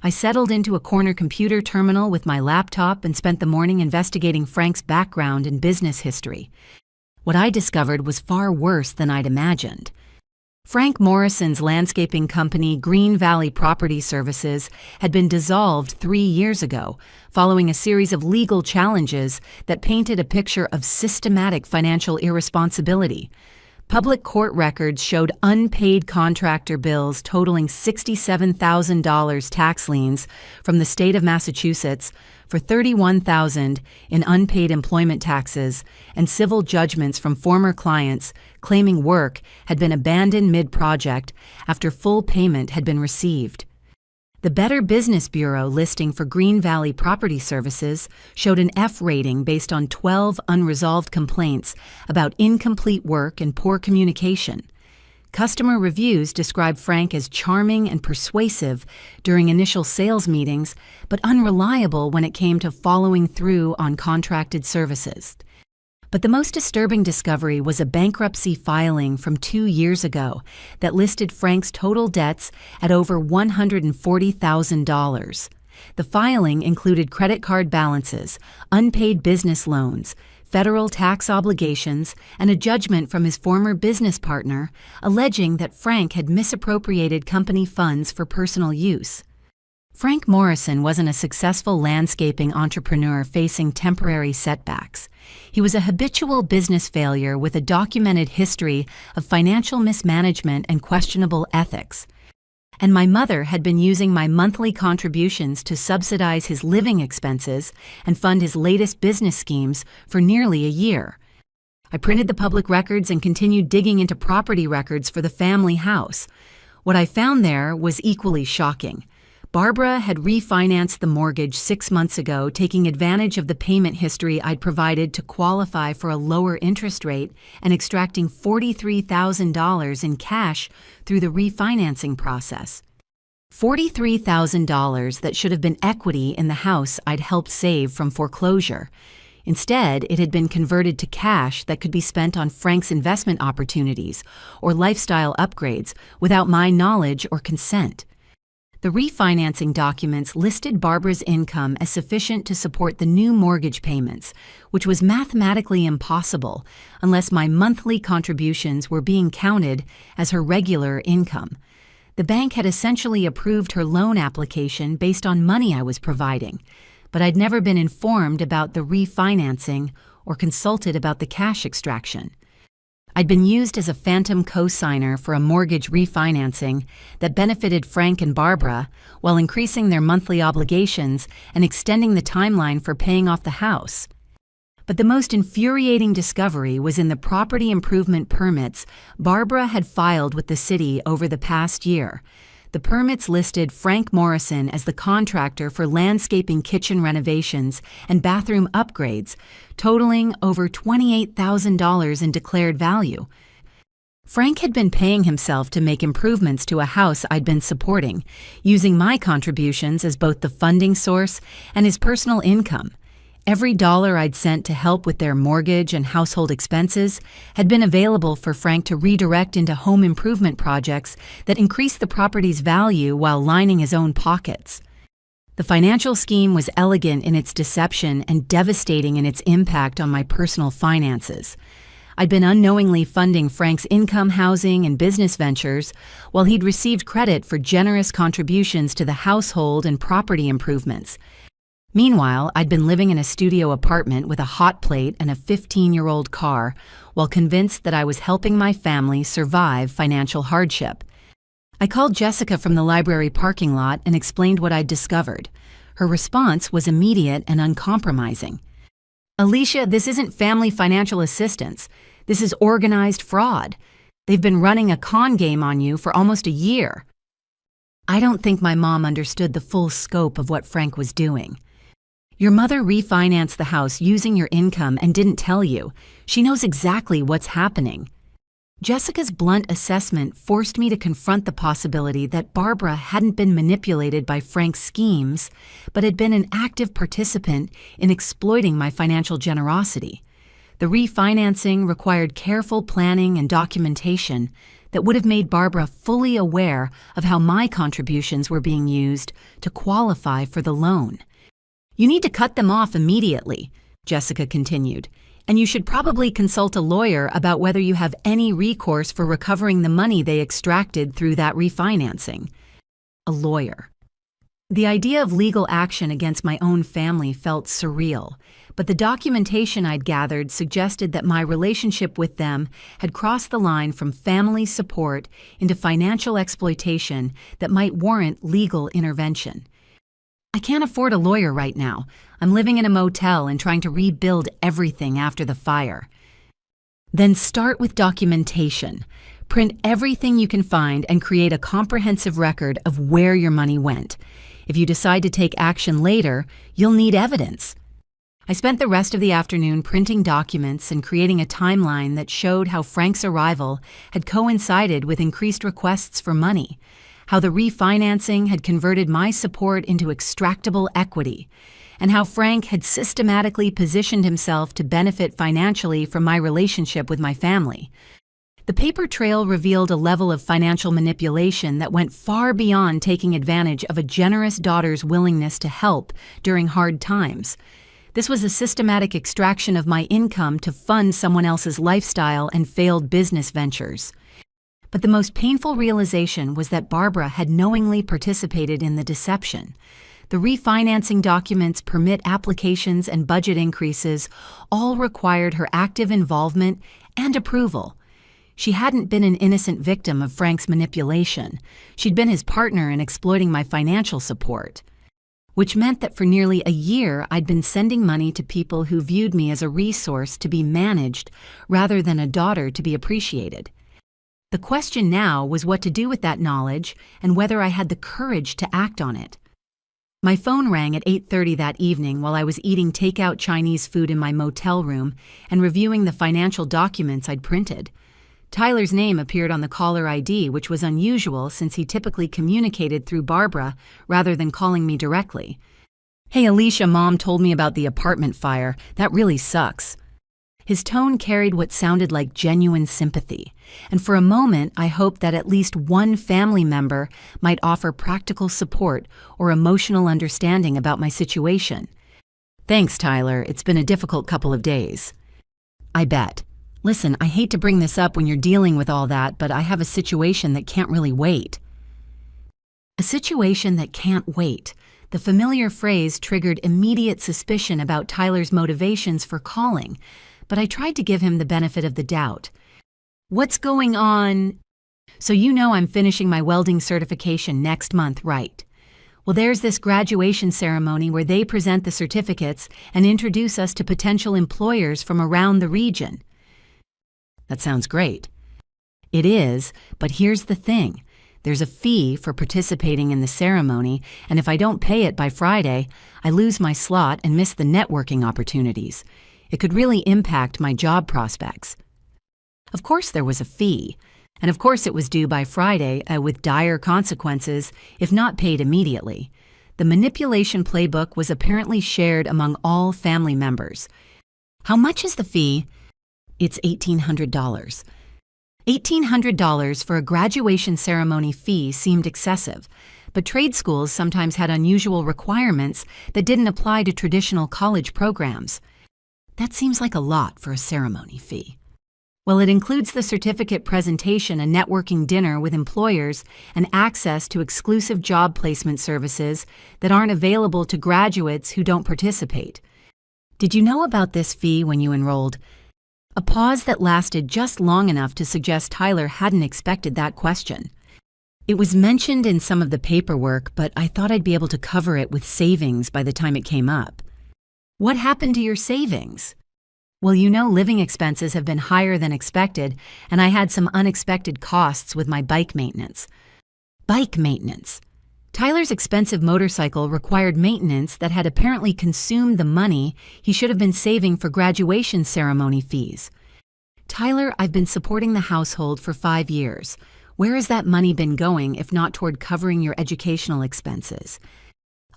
I settled into a corner computer terminal with my laptop and spent the morning investigating Frank's background and business history. What I discovered was far worse than I'd imagined. Frank Morrison's landscaping company, Green Valley Property Services, had been dissolved 3 years ago, following a series of legal challenges that painted a picture of systematic financial irresponsibility. Public court records showed unpaid contractor bills totaling $67,000 tax liens from the state of Massachusetts for $31,000 in unpaid employment taxes and civil judgments from former clients claiming work had been abandoned mid-project after full payment had been received. The Better Business Bureau listing for Green Valley Property Services showed an F rating based on 12 unresolved complaints about incomplete work and poor communication. Customer reviews describe Frank as charming and persuasive during initial sales meetings, but unreliable when it came to following through on contracted services. But the most disturbing discovery was a bankruptcy filing from 2 years ago that listed Frank's total debts at over $140,000. The filing included credit card balances, unpaid business loans, federal tax obligations, and a judgment from his former business partner alleging that Frank had misappropriated company funds for personal use. Frank Morrison wasn't a successful landscaping entrepreneur facing temporary setbacks. He was a habitual business failure with a documented history of financial mismanagement and questionable ethics. And my mother had been using my monthly contributions to subsidize his living expenses and fund his latest business schemes for nearly a year. I printed the public records and continued digging into property records for the family house. What I found there was equally shocking. Barbara had refinanced the mortgage 6 months ago, taking advantage of the payment history I'd provided to qualify for a lower interest rate and extracting $43,000 in cash through the refinancing process. $43,000 that should have been equity in the house I'd helped save from foreclosure. Instead, it had been converted to cash that could be spent on Frank's investment opportunities or lifestyle upgrades without my knowledge or consent. The refinancing documents listed Barbara's income as sufficient to support the new mortgage payments, which was mathematically impossible unless my monthly contributions were being counted as her regular income. The bank had essentially approved her loan application based on money I was providing, but I'd never been informed about the refinancing or consulted about the cash extraction. I'd been used as a phantom co-signer for a mortgage refinancing that benefited Frank and Barbara while increasing their monthly obligations and extending the timeline for paying off the house. But the most infuriating discovery was in the property improvement permits Barbara had filed with the city over the past year. The permits listed Frank Morrison as the contractor for landscaping kitchen renovations and bathroom upgrades, totaling over $28,000 in declared value. Frank had been paying himself to make improvements to a house I'd been supporting, using my contributions as both the funding source and his personal income. Every dollar I'd sent to help with their mortgage and household expenses had been available for Frank to redirect into home improvement projects that increased the property's value while lining his own pockets. The financial scheme was elegant in its deception and devastating in its impact on my personal finances. I'd been unknowingly funding Frank's income, housing, and business ventures while he'd received credit for generous contributions to the household and property improvements. Meanwhile, I'd been living in a studio apartment with a hot plate and a 15-year-old car while convinced that I was helping my family survive financial hardship. I called Jessica from the library parking lot and explained what I'd discovered. Her response was immediate and uncompromising. "Alicia, this isn't family financial assistance. This is organized fraud. They've been running a con game on you for almost a year." I don't think my mom understood the full scope of what Frank was doing. "Your mother refinanced the house using your income and didn't tell you. She knows exactly what's happening." Jessica's blunt assessment forced me to confront the possibility that Barbara hadn't been manipulated by Frank's schemes, but had been an active participant in exploiting my financial generosity. The refinancing required careful planning and documentation that would have made Barbara fully aware of how my contributions were being used to qualify for the loan. "You need to cut them off immediately," Jessica continued. And you should probably consult a lawyer about whether you have any recourse for recovering the money they extracted through that refinancing. A lawyer. The idea of legal action against my own family felt surreal, but the documentation I'd gathered suggested that my relationship with them had crossed the line from family support into financial exploitation that might warrant legal intervention. I can't afford a lawyer right now. I'm living in a motel and trying to rebuild everything after the fire. Then start with documentation. Print everything you can find and create a comprehensive record of where your money went. If you decide to take action later, you'll need evidence. I spent the rest of the afternoon printing documents and creating a timeline that showed how Frank's arrival had coincided with increased requests for money, how the refinancing had converted my support into extractable equity, and how Frank had systematically positioned himself to benefit financially from my relationship with my family. The paper trail revealed a level of financial manipulation that went far beyond taking advantage of a generous daughter's willingness to help during hard times. This was a systematic extraction of my income to fund someone else's lifestyle and failed business ventures. But the most painful realization was that Barbara had knowingly participated in the deception. The refinancing documents, permit applications, and budget increases all required her active involvement and approval. She hadn't been an innocent victim of Frank's manipulation. She'd been his partner in exploiting my financial support, which meant that for nearly a year I'd been sending money to people who viewed me as a resource to be managed rather than a daughter to be appreciated. The question now was what to do with that knowledge and whether I had the courage to act on it. My phone rang at 8:30 that evening while I was eating takeout Chinese food in my motel room and reviewing the financial documents I'd printed. Tyler's name appeared on the caller ID, which was unusual since he typically communicated through Barbara rather than calling me directly. "Hey, Alicia, Mom told me about the apartment fire. That really sucks." His tone carried what sounded like genuine sympathy, and for a moment I hoped that at least one family member might offer practical support or emotional understanding about my situation. "Thanks, Tyler. It's been a difficult couple of days." "I bet. Listen, I hate to bring this up when you're dealing with all that, but I have a situation that can't really wait." A situation that can't wait. The familiar phrase triggered immediate suspicion about Tyler's motivations for calling, but I tried to give him the benefit of the doubt. "What's going on?" "So you know I'm finishing my welding certification next month, right? Well, there's this graduation ceremony where they present the certificates and introduce us to potential employers from around the region." "That sounds great." "It is, but here's the thing. There's a fee for participating in the ceremony, and if I don't pay it by Friday, I lose my slot and miss the networking opportunities. It could really impact my job prospects." Of course there was a fee, and of course it was due by Friday with dire consequences if not paid immediately. The manipulation playbook was apparently shared among all family members. "How much is the fee?" "It's $1,800. $1,800 for a graduation ceremony fee seemed excessive, but trade schools sometimes had unusual requirements that didn't apply to traditional college programs. That seems like a lot for a ceremony fee. Well, it includes the certificate presentation, a networking dinner with employers, and access to exclusive job placement services that aren't available to graduates who don't participate. Did you know about this fee when you enrolled?" A pause that lasted just long enough to suggest Tyler hadn't expected that question. "It was mentioned in some of the paperwork, but I thought I'd be able to cover it with savings by the time it came up." "What happened to your savings?" "Well, you know, living expenses have been higher than expected, and I had some unexpected costs with my bike maintenance." Bike maintenance. Tyler's expensive motorcycle required maintenance that had apparently consumed the money he should have been saving for graduation ceremony fees. "Tyler, I've been supporting the household for 5 years. Where has that money been going if not toward covering your educational expenses?"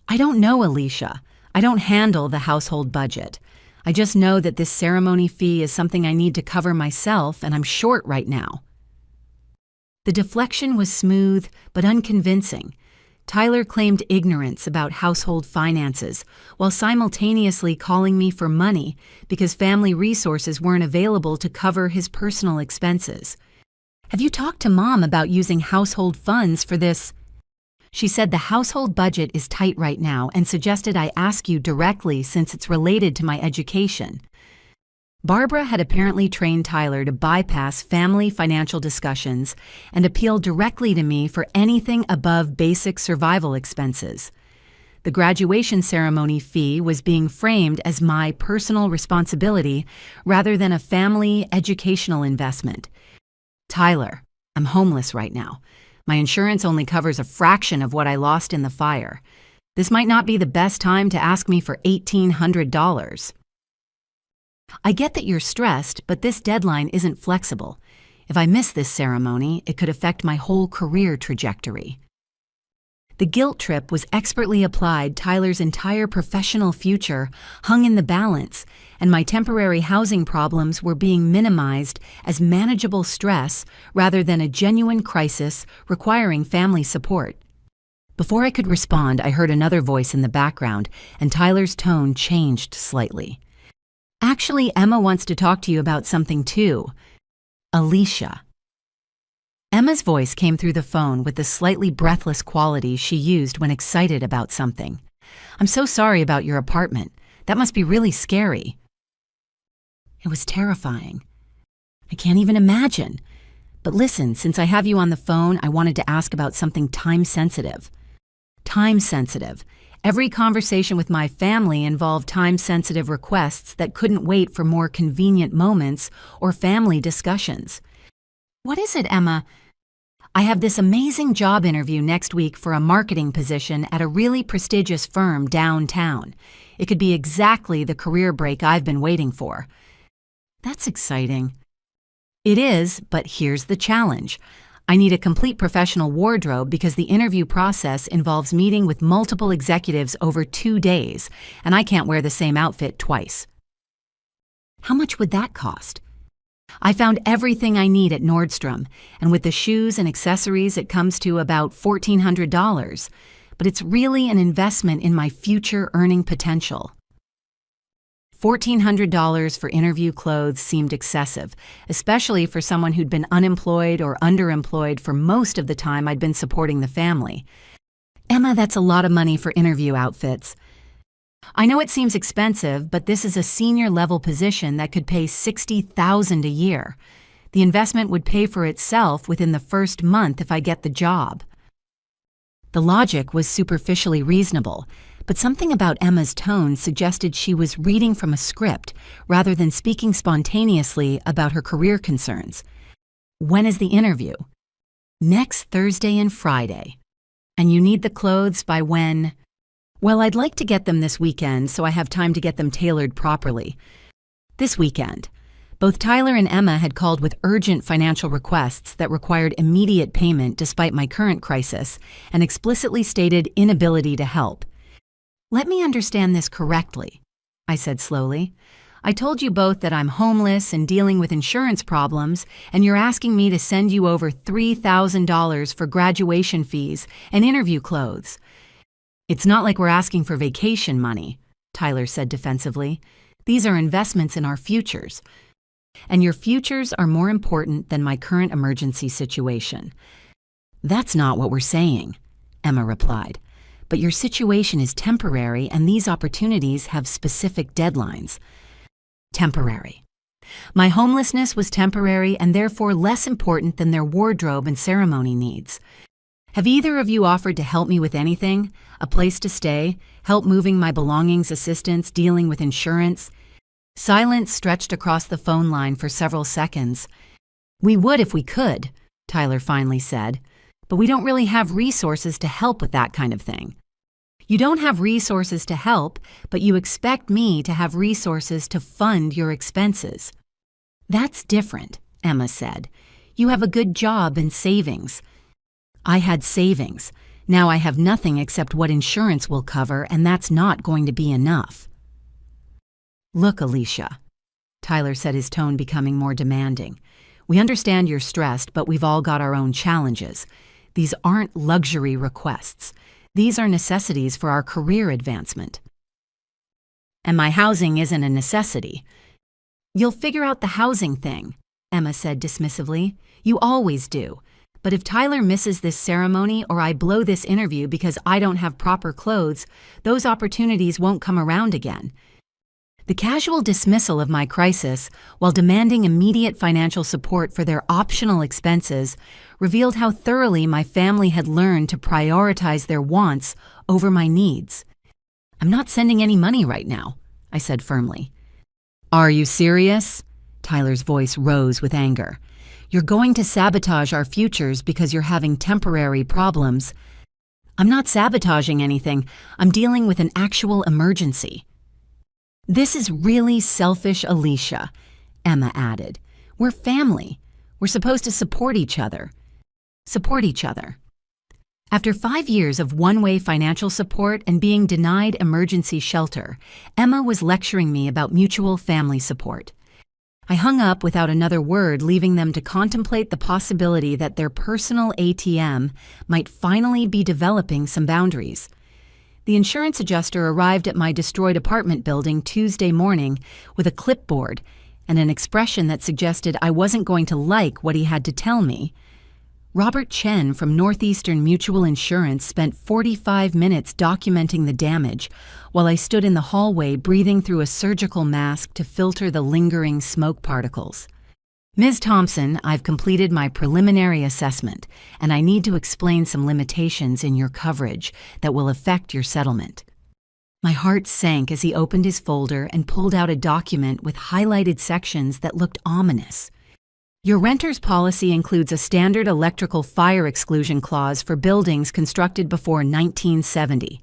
"I don't know, Alicia. I don't handle the household budget. I just know that this ceremony fee is something I need to cover myself, and I'm short right now." The deflection was smooth but unconvincing. Tyler claimed ignorance about household finances while simultaneously calling me for money because family resources weren't available to cover his personal expenses. "Have you talked to Mom about using household funds for this?" She said the household budget is tight right now and suggested I ask you directly since it's related to my education. Barbara had apparently trained Tyler to bypass family financial discussions and appeal directly to me for anything above basic survival expenses. The graduation ceremony fee was being framed as my personal responsibility rather than a family educational investment. "Tyler, I'm homeless right now. My insurance only covers a fraction of what I lost in the fire. This might not be the best time to ask me for $1,800. I get that you're stressed, but this deadline isn't flexible. If I miss this ceremony, it could affect my whole career trajectory." The guilt trip was expertly applied. Tyler's entire professional future hung in the balance, and my temporary housing problems were being minimized as manageable stress rather than a genuine crisis requiring family support. Before I could respond, I heard another voice in the background, and Tyler's tone changed slightly. "Actually, Emma wants to talk to you about something too. Alicia." Emma's voice came through the phone with the slightly breathless quality she used when excited about something. "I'm so sorry about your apartment. That must be really scary." It was terrifying. I can't even imagine. But listen, since I have you on the phone, I wanted to ask about something time-sensitive. Time-sensitive. Every conversation with my family involved time-sensitive requests that couldn't wait for more convenient moments or family discussions. "What is it, Emma?" "I have this amazing job interview next week for a marketing position at a really prestigious firm downtown. It could be exactly the career break I've been waiting for." "That's exciting." "It is, but here's the challenge. I need a complete professional wardrobe because the interview process involves meeting with multiple executives over 2 days, and I can't wear the same outfit twice." "How much would that cost?" "I found everything I need at Nordstrom, and with the shoes and accessories it comes to about $1,400, but it's really an investment in my future earning potential." $1,400 for interview clothes seemed excessive, especially for someone who'd been unemployed or underemployed for most of the time I'd been supporting the family. "Emma, that's a lot of money for interview outfits." "I know it seems expensive, but this is a senior-level position that could pay $60,000 a year. The investment would pay for itself within the first month if I get the job." The logic was superficially reasonable, but something about Emma's tone suggested she was reading from a script rather than speaking spontaneously about her career concerns. "When is the interview?" "Next Thursday and Friday." "And you need the clothes by when?" "Well, I'd like to get them this weekend so I have time to get them tailored properly." "This weekend." Both Tyler and Emma had called with urgent financial requests that required immediate payment despite my current crisis and explicitly stated inability to help. "Let me understand this correctly," I said slowly. "I told you both that I'm homeless and dealing with insurance problems, and you're asking me to send you over $3,000 for graduation fees and interview clothes." "It's not like we're asking for vacation money," Tyler said defensively. "These are investments in our futures. And your futures are more important than my current emergency situation." "That's not what we're saying," Emma replied. "But your situation is temporary and these opportunities have specific deadlines." "Temporary. My homelessness was temporary and therefore less important than their wardrobe and ceremony needs. Have either of you offered to help me with anything? A place to stay, help moving my belongings, assistance, dealing with insurance?" Silence stretched across the phone line for several seconds. "We would if we could," Tyler finally said, "but we don't really have resources to help with that kind of thing." "You don't have resources to help, but you expect me to have resources to fund your expenses." "That's different," Emma said. "You have a good job and savings." "I had savings. Now I have nothing except what insurance will cover, and that's not going to be enough." "Look, Alicia," Tyler said, his tone becoming more demanding. "We understand you're stressed, but we've all got our own challenges. These aren't luxury requests. These are necessities for our career advancement. And my housing isn't a necessity. You'll figure out the housing thing, Emma said dismissively. You always do. But if Tyler misses this ceremony or I blow this interview because I don't have proper clothes, those opportunities won't come around again. The casual dismissal of my crisis, while demanding immediate financial support for their optional expenses, revealed how thoroughly my family had learned to prioritize their wants over my needs. I'm not sending any money right now, I said firmly. Are you serious? Tyler's voice rose with anger. You're going to sabotage our futures because you're having temporary problems. I'm not sabotaging anything. I'm dealing with an actual emergency. This is really selfish, Alicia, Emma added. We're family. We're supposed to support each other. After 5 years of one-way financial support and being denied emergency shelter, Emma was lecturing me about mutual family support. I hung up without another word, leaving them to contemplate the possibility that their personal ATM might finally be developing some boundaries. The insurance adjuster arrived at my destroyed apartment building Tuesday morning with a clipboard and an expression that suggested I wasn't going to like what he had to tell me. Robert Chen from Northeastern Mutual Insurance spent 45 minutes documenting the damage while I stood in the hallway breathing through a surgical mask to filter the lingering smoke particles. Ms. Thompson, I've completed my preliminary assessment, and I need to explain some limitations in your coverage that will affect your settlement. My heart sank as he opened his folder and pulled out a document with highlighted sections that looked ominous. Your renter's policy includes a standard electrical fire exclusion clause for buildings constructed before 1970.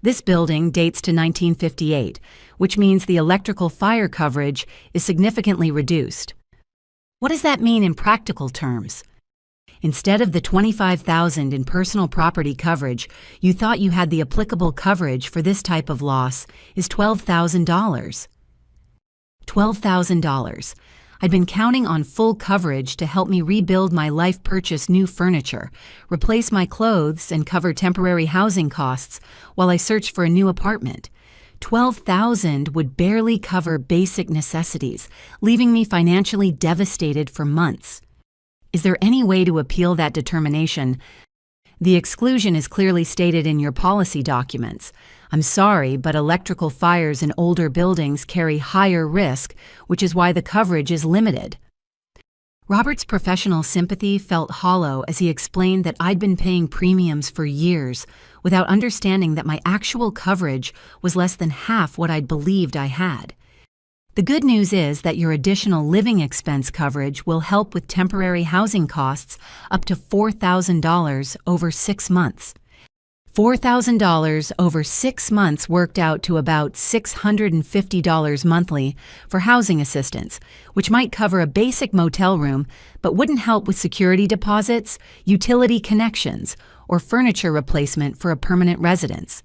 This building dates to 1958, which means the electrical fire coverage is significantly reduced. What does that mean in practical terms? Instead of the $25,000 in personal property coverage, you thought you had the applicable coverage for this type of loss is $12,000. $12,000. I'd been counting on full coverage to help me rebuild my life, purchase new furniture, replace my clothes, and cover temporary housing costs while I searched for a new apartment. $12,000 would barely cover basic necessities, leaving me financially devastated for months. Is there any way to appeal that determination? The exclusion is clearly stated in your policy documents. I'm sorry, but electrical fires in older buildings carry higher risk, which is why the coverage is limited. Robert's professional sympathy felt hollow as he explained that I'd been paying premiums for years without understanding that my actual coverage was less than half what I'd believed I had. The good news is that your additional living expense coverage will help with temporary housing costs up to $4,000 over 6 months. $4,000 over 6 months worked out to about $650 monthly for housing assistance, which might cover a basic motel room but wouldn't help with security deposits, utility connections, or furniture replacement for a permanent residence.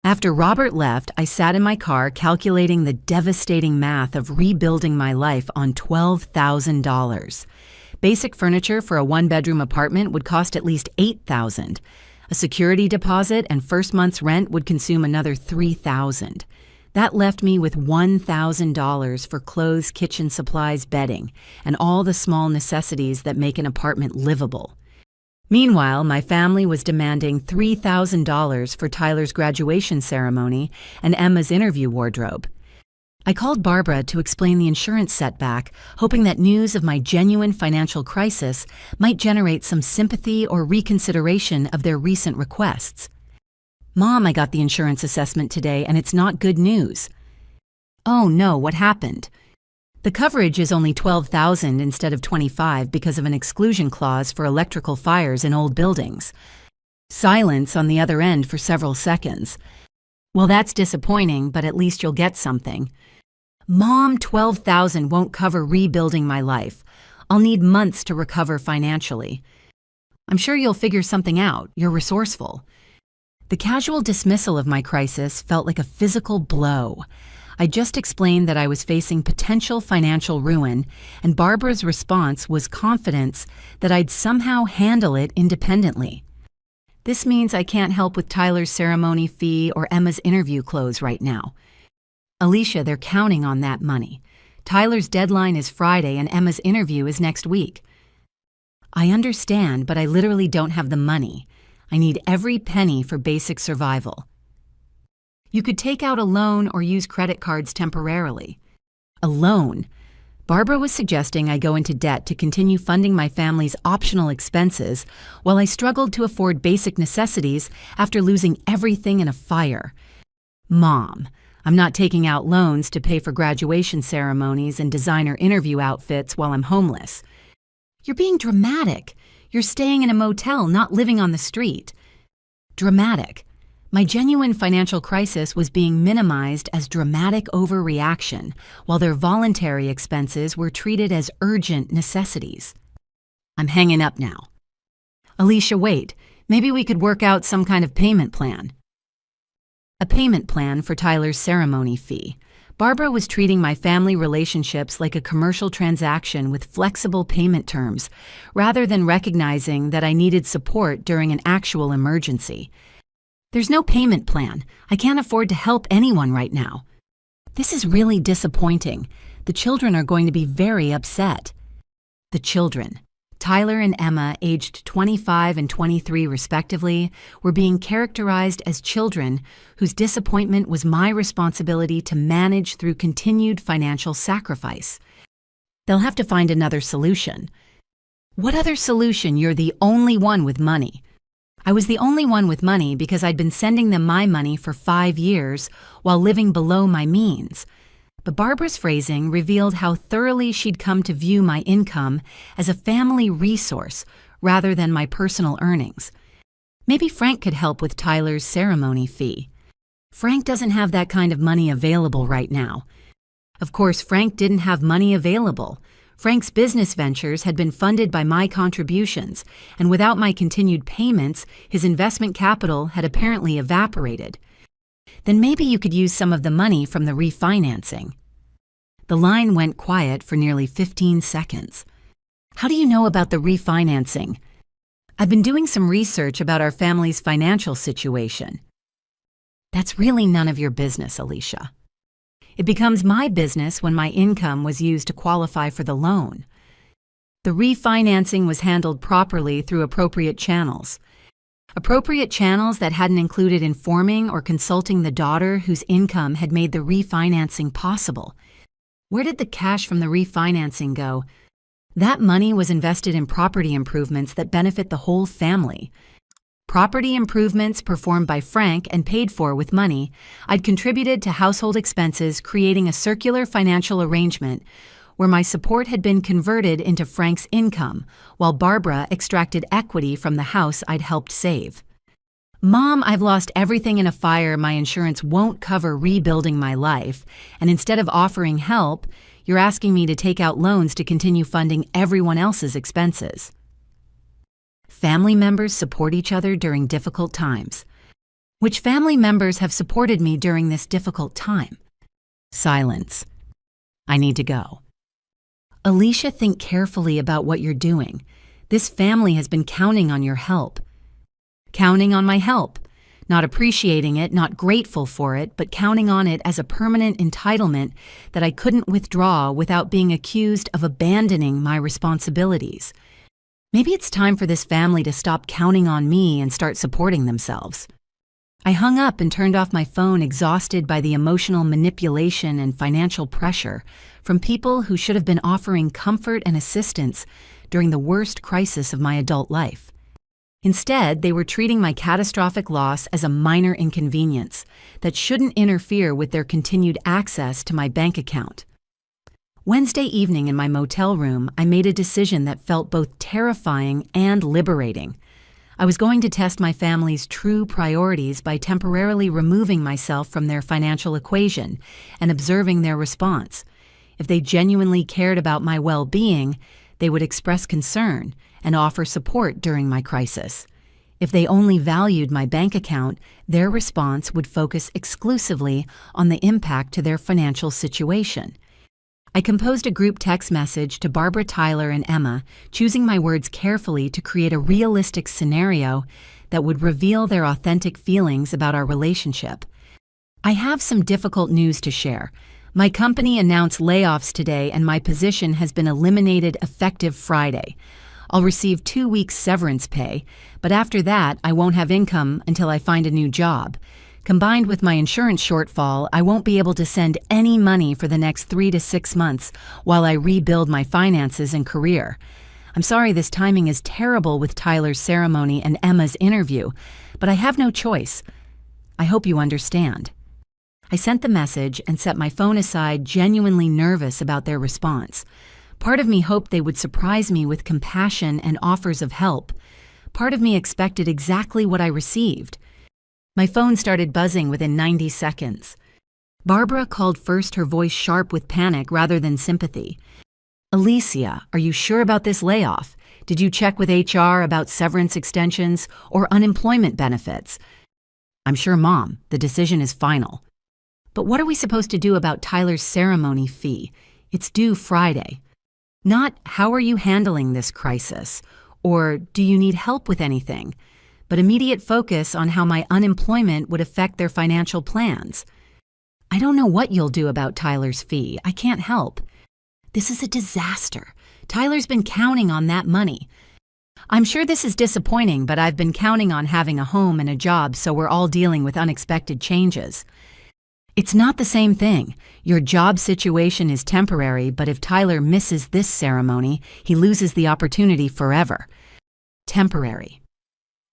After Robert left, I sat in my car calculating the devastating math of rebuilding my life on $12,000. Basic furniture for a one-bedroom apartment would cost at least $8,000. A security deposit and first month's rent would consume another $3,000. That left me with $1,000 for clothes, kitchen supplies, bedding, and all the small necessities that make an apartment livable. Meanwhile, my family was demanding $3,000 for Tyler's graduation ceremony and Emma's interview wardrobe. I called Barbara to explain the insurance setback, hoping that news of my genuine financial crisis might generate some sympathy or reconsideration of their recent requests. Mom, I got the insurance assessment today and it's not good news. Oh no, what happened? The coverage is only $12,000 instead of $25,000 because of an exclusion clause for electrical fires in old buildings. Silence on the other end for several seconds. Well, that's disappointing, but at least you'll get something. Mom, $12,000 won't cover rebuilding my life. I'll need months to recover financially. I'm sure you'll figure something out. You're resourceful. The casual dismissal of my crisis felt like a physical blow. I just explained that I was facing potential financial ruin, and Barbara's response was confidence that I'd somehow handle it independently. This means I can't help with Tyler's ceremony fee or Emma's interview clothes right now. Alicia, they're counting on that money. Tyler's deadline is Friday and Emma's interview is next week. I understand, but I literally don't have the money. I need every penny for basic survival. You could take out a loan or use credit cards temporarily. A loan? Barbara was suggesting I go into debt to continue funding my family's optional expenses while I struggled to afford basic necessities after losing everything in a fire. Mom, I'm not taking out loans to pay for graduation ceremonies and designer interview outfits while I'm homeless. You're being dramatic. You're staying in a motel, not living on the street. Dramatic. My genuine financial crisis was being minimized as dramatic overreaction, while their voluntary expenses were treated as urgent necessities. I'm hanging up now. Alicia, wait. Maybe we could work out some kind of payment plan. A payment plan for Tyler's ceremony fee. Barbara was treating my family relationships like a commercial transaction with flexible payment terms, rather than recognizing that I needed support during an actual emergency. There's no payment plan. I can't afford to help anyone right now. This is really disappointing. The children are going to be very upset. The children. Tyler and Emma, aged 25 and 23 respectively, were being characterized as children whose disappointment was my responsibility to manage through continued financial sacrifice. They'll have to find another solution. What other solution? You're the only one with money. I was the only one with money because I'd been sending them my money for 5 years while living below my means. But Barbara's phrasing revealed how thoroughly she'd come to view my income as a family resource rather than my personal earnings. Maybe Frank could help with Tyler's ceremony fee. Frank doesn't have that kind of money available right now. Of course, Frank didn't have money available. Frank's business ventures had been funded by my contributions, and without my continued payments, his investment capital had apparently evaporated. Then maybe you could use some of the money from the refinancing. The line went quiet for nearly 15 seconds. How do you know about the refinancing? I've been doing some research about our family's financial situation. That's really none of your business, Alicia. It becomes my business when my income was used to qualify for the loan. The refinancing was handled properly through appropriate channels. Appropriate channels that hadn't included informing or consulting the daughter whose income had made the refinancing possible. Where did the cash from the refinancing go? That money was invested in property improvements that benefit the whole family. Property improvements performed by Frank and paid for with money I'd contributed to household expenses, creating a circular financial arrangement where my support had been converted into Frank's income, while Barbara extracted equity from the house I'd helped save. Mom, I've lost everything in a fire. My insurance won't cover rebuilding my life, and instead of offering help, you're asking me to take out loans to continue funding everyone else's expenses. Family members support each other during difficult times. Which family members have supported me during this difficult time? Silence. I need to go. Alicia, think carefully about what you're doing. This family has been counting on your help. Counting on my help. Not appreciating it, not grateful for it, but counting on it as a permanent entitlement that I couldn't withdraw without being accused of abandoning my responsibilities. Maybe it's time for this family to stop counting on me and start supporting themselves. I hung up and turned off my phone, exhausted by the emotional manipulation and financial pressure from people who should have been offering comfort and assistance during the worst crisis of my adult life. Instead, they were treating my catastrophic loss as a minor inconvenience that shouldn't interfere with their continued access to my bank account. Wednesday evening in my motel room, I made a decision that felt both terrifying and liberating. I was going to test my family's true priorities by temporarily removing myself from their financial equation and observing their response. If they genuinely cared about my well-being, they would express concern and offer support during my crisis. If they only valued my bank account, their response would focus exclusively on the impact to their financial situation. I composed a group text message to Barbara, Tyler, and Emma, choosing my words carefully to create a realistic scenario that would reveal their authentic feelings about our relationship. I have some difficult news to share. My company announced layoffs today, and my position has been eliminated effective Friday. I'll receive 2 weeks severance pay, but after that, I won't have income until I find a new job. Combined with my insurance shortfall, I won't be able to send any money for the next 3 to 6 months while I rebuild my finances and career. I'm sorry this timing is terrible with Tyler's ceremony and Emma's interview, but I have no choice. I hope you understand. I sent the message and set my phone aside, genuinely nervous about their response. Part of me hoped they would surprise me with compassion and offers of help. Part of me expected exactly what I received. My phone started buzzing within 90 seconds. Barbara called first, her voice sharp with panic rather than sympathy. "Alicia, are you sure about this layoff? Did you check with HR about severance extensions or unemployment benefits?" "I'm sure, Mom. The decision is final." "But what are we supposed to do about Tyler's ceremony fee? It's due Friday." Not, "How are you handling this crisis?" or "Do you need help with anything?" but immediate focus on how my unemployment would affect their financial plans. "I don't know what you'll do about Tyler's fee. I can't help." This is a disaster. Tyler's been counting on that money. "I'm sure this is disappointing, but I've been counting on having a home and a job, so we're all dealing with unexpected changes." "It's not the same thing. Your job situation is temporary, but if Tyler misses this ceremony, he loses the opportunity forever." Temporary.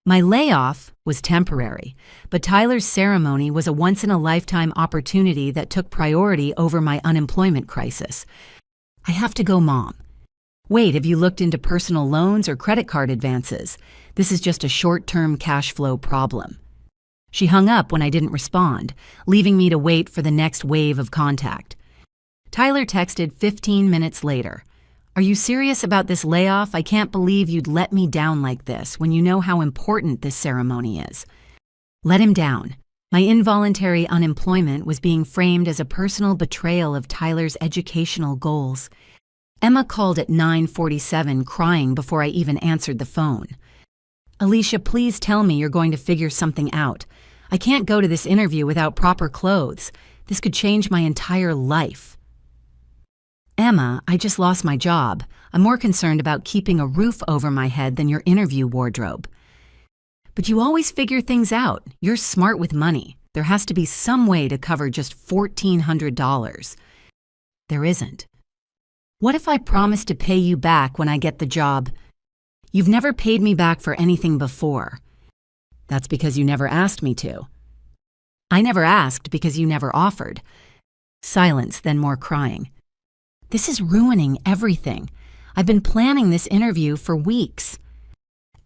My layoff was temporary, but Tyler's ceremony was a once-in-a-lifetime opportunity that took priority over my unemployment crisis. "I have to go, Mom." "Wait, have you looked into personal loans or credit card advances? This is just a short-term cash flow problem." She hung up when I didn't respond, leaving me to wait for the next wave of contact. Tyler texted 15 minutes later. "Are you serious about this layoff? I can't believe you'd let me down like this when you know how important this ceremony is." Let him down. My involuntary unemployment was being framed as a personal betrayal of Tyler's educational goals. Emma called at 9:47, crying before I even answered the phone. "Alicia, please tell me you're going to figure something out. I can't go to this interview without proper clothes. This could change my entire life." "Emma, I just lost my job. I'm more concerned about keeping a roof over my head than your interview wardrobe." "But you always figure things out. You're smart with money. There has to be some way to cover just $1,400. "There isn't." "What if I promise to pay you back when I get the job?" "You've never paid me back for anything before." "That's because you never asked me to." "I never asked because you never offered." Silence, then more crying. This is ruining everything. I've been planning this interview for weeks.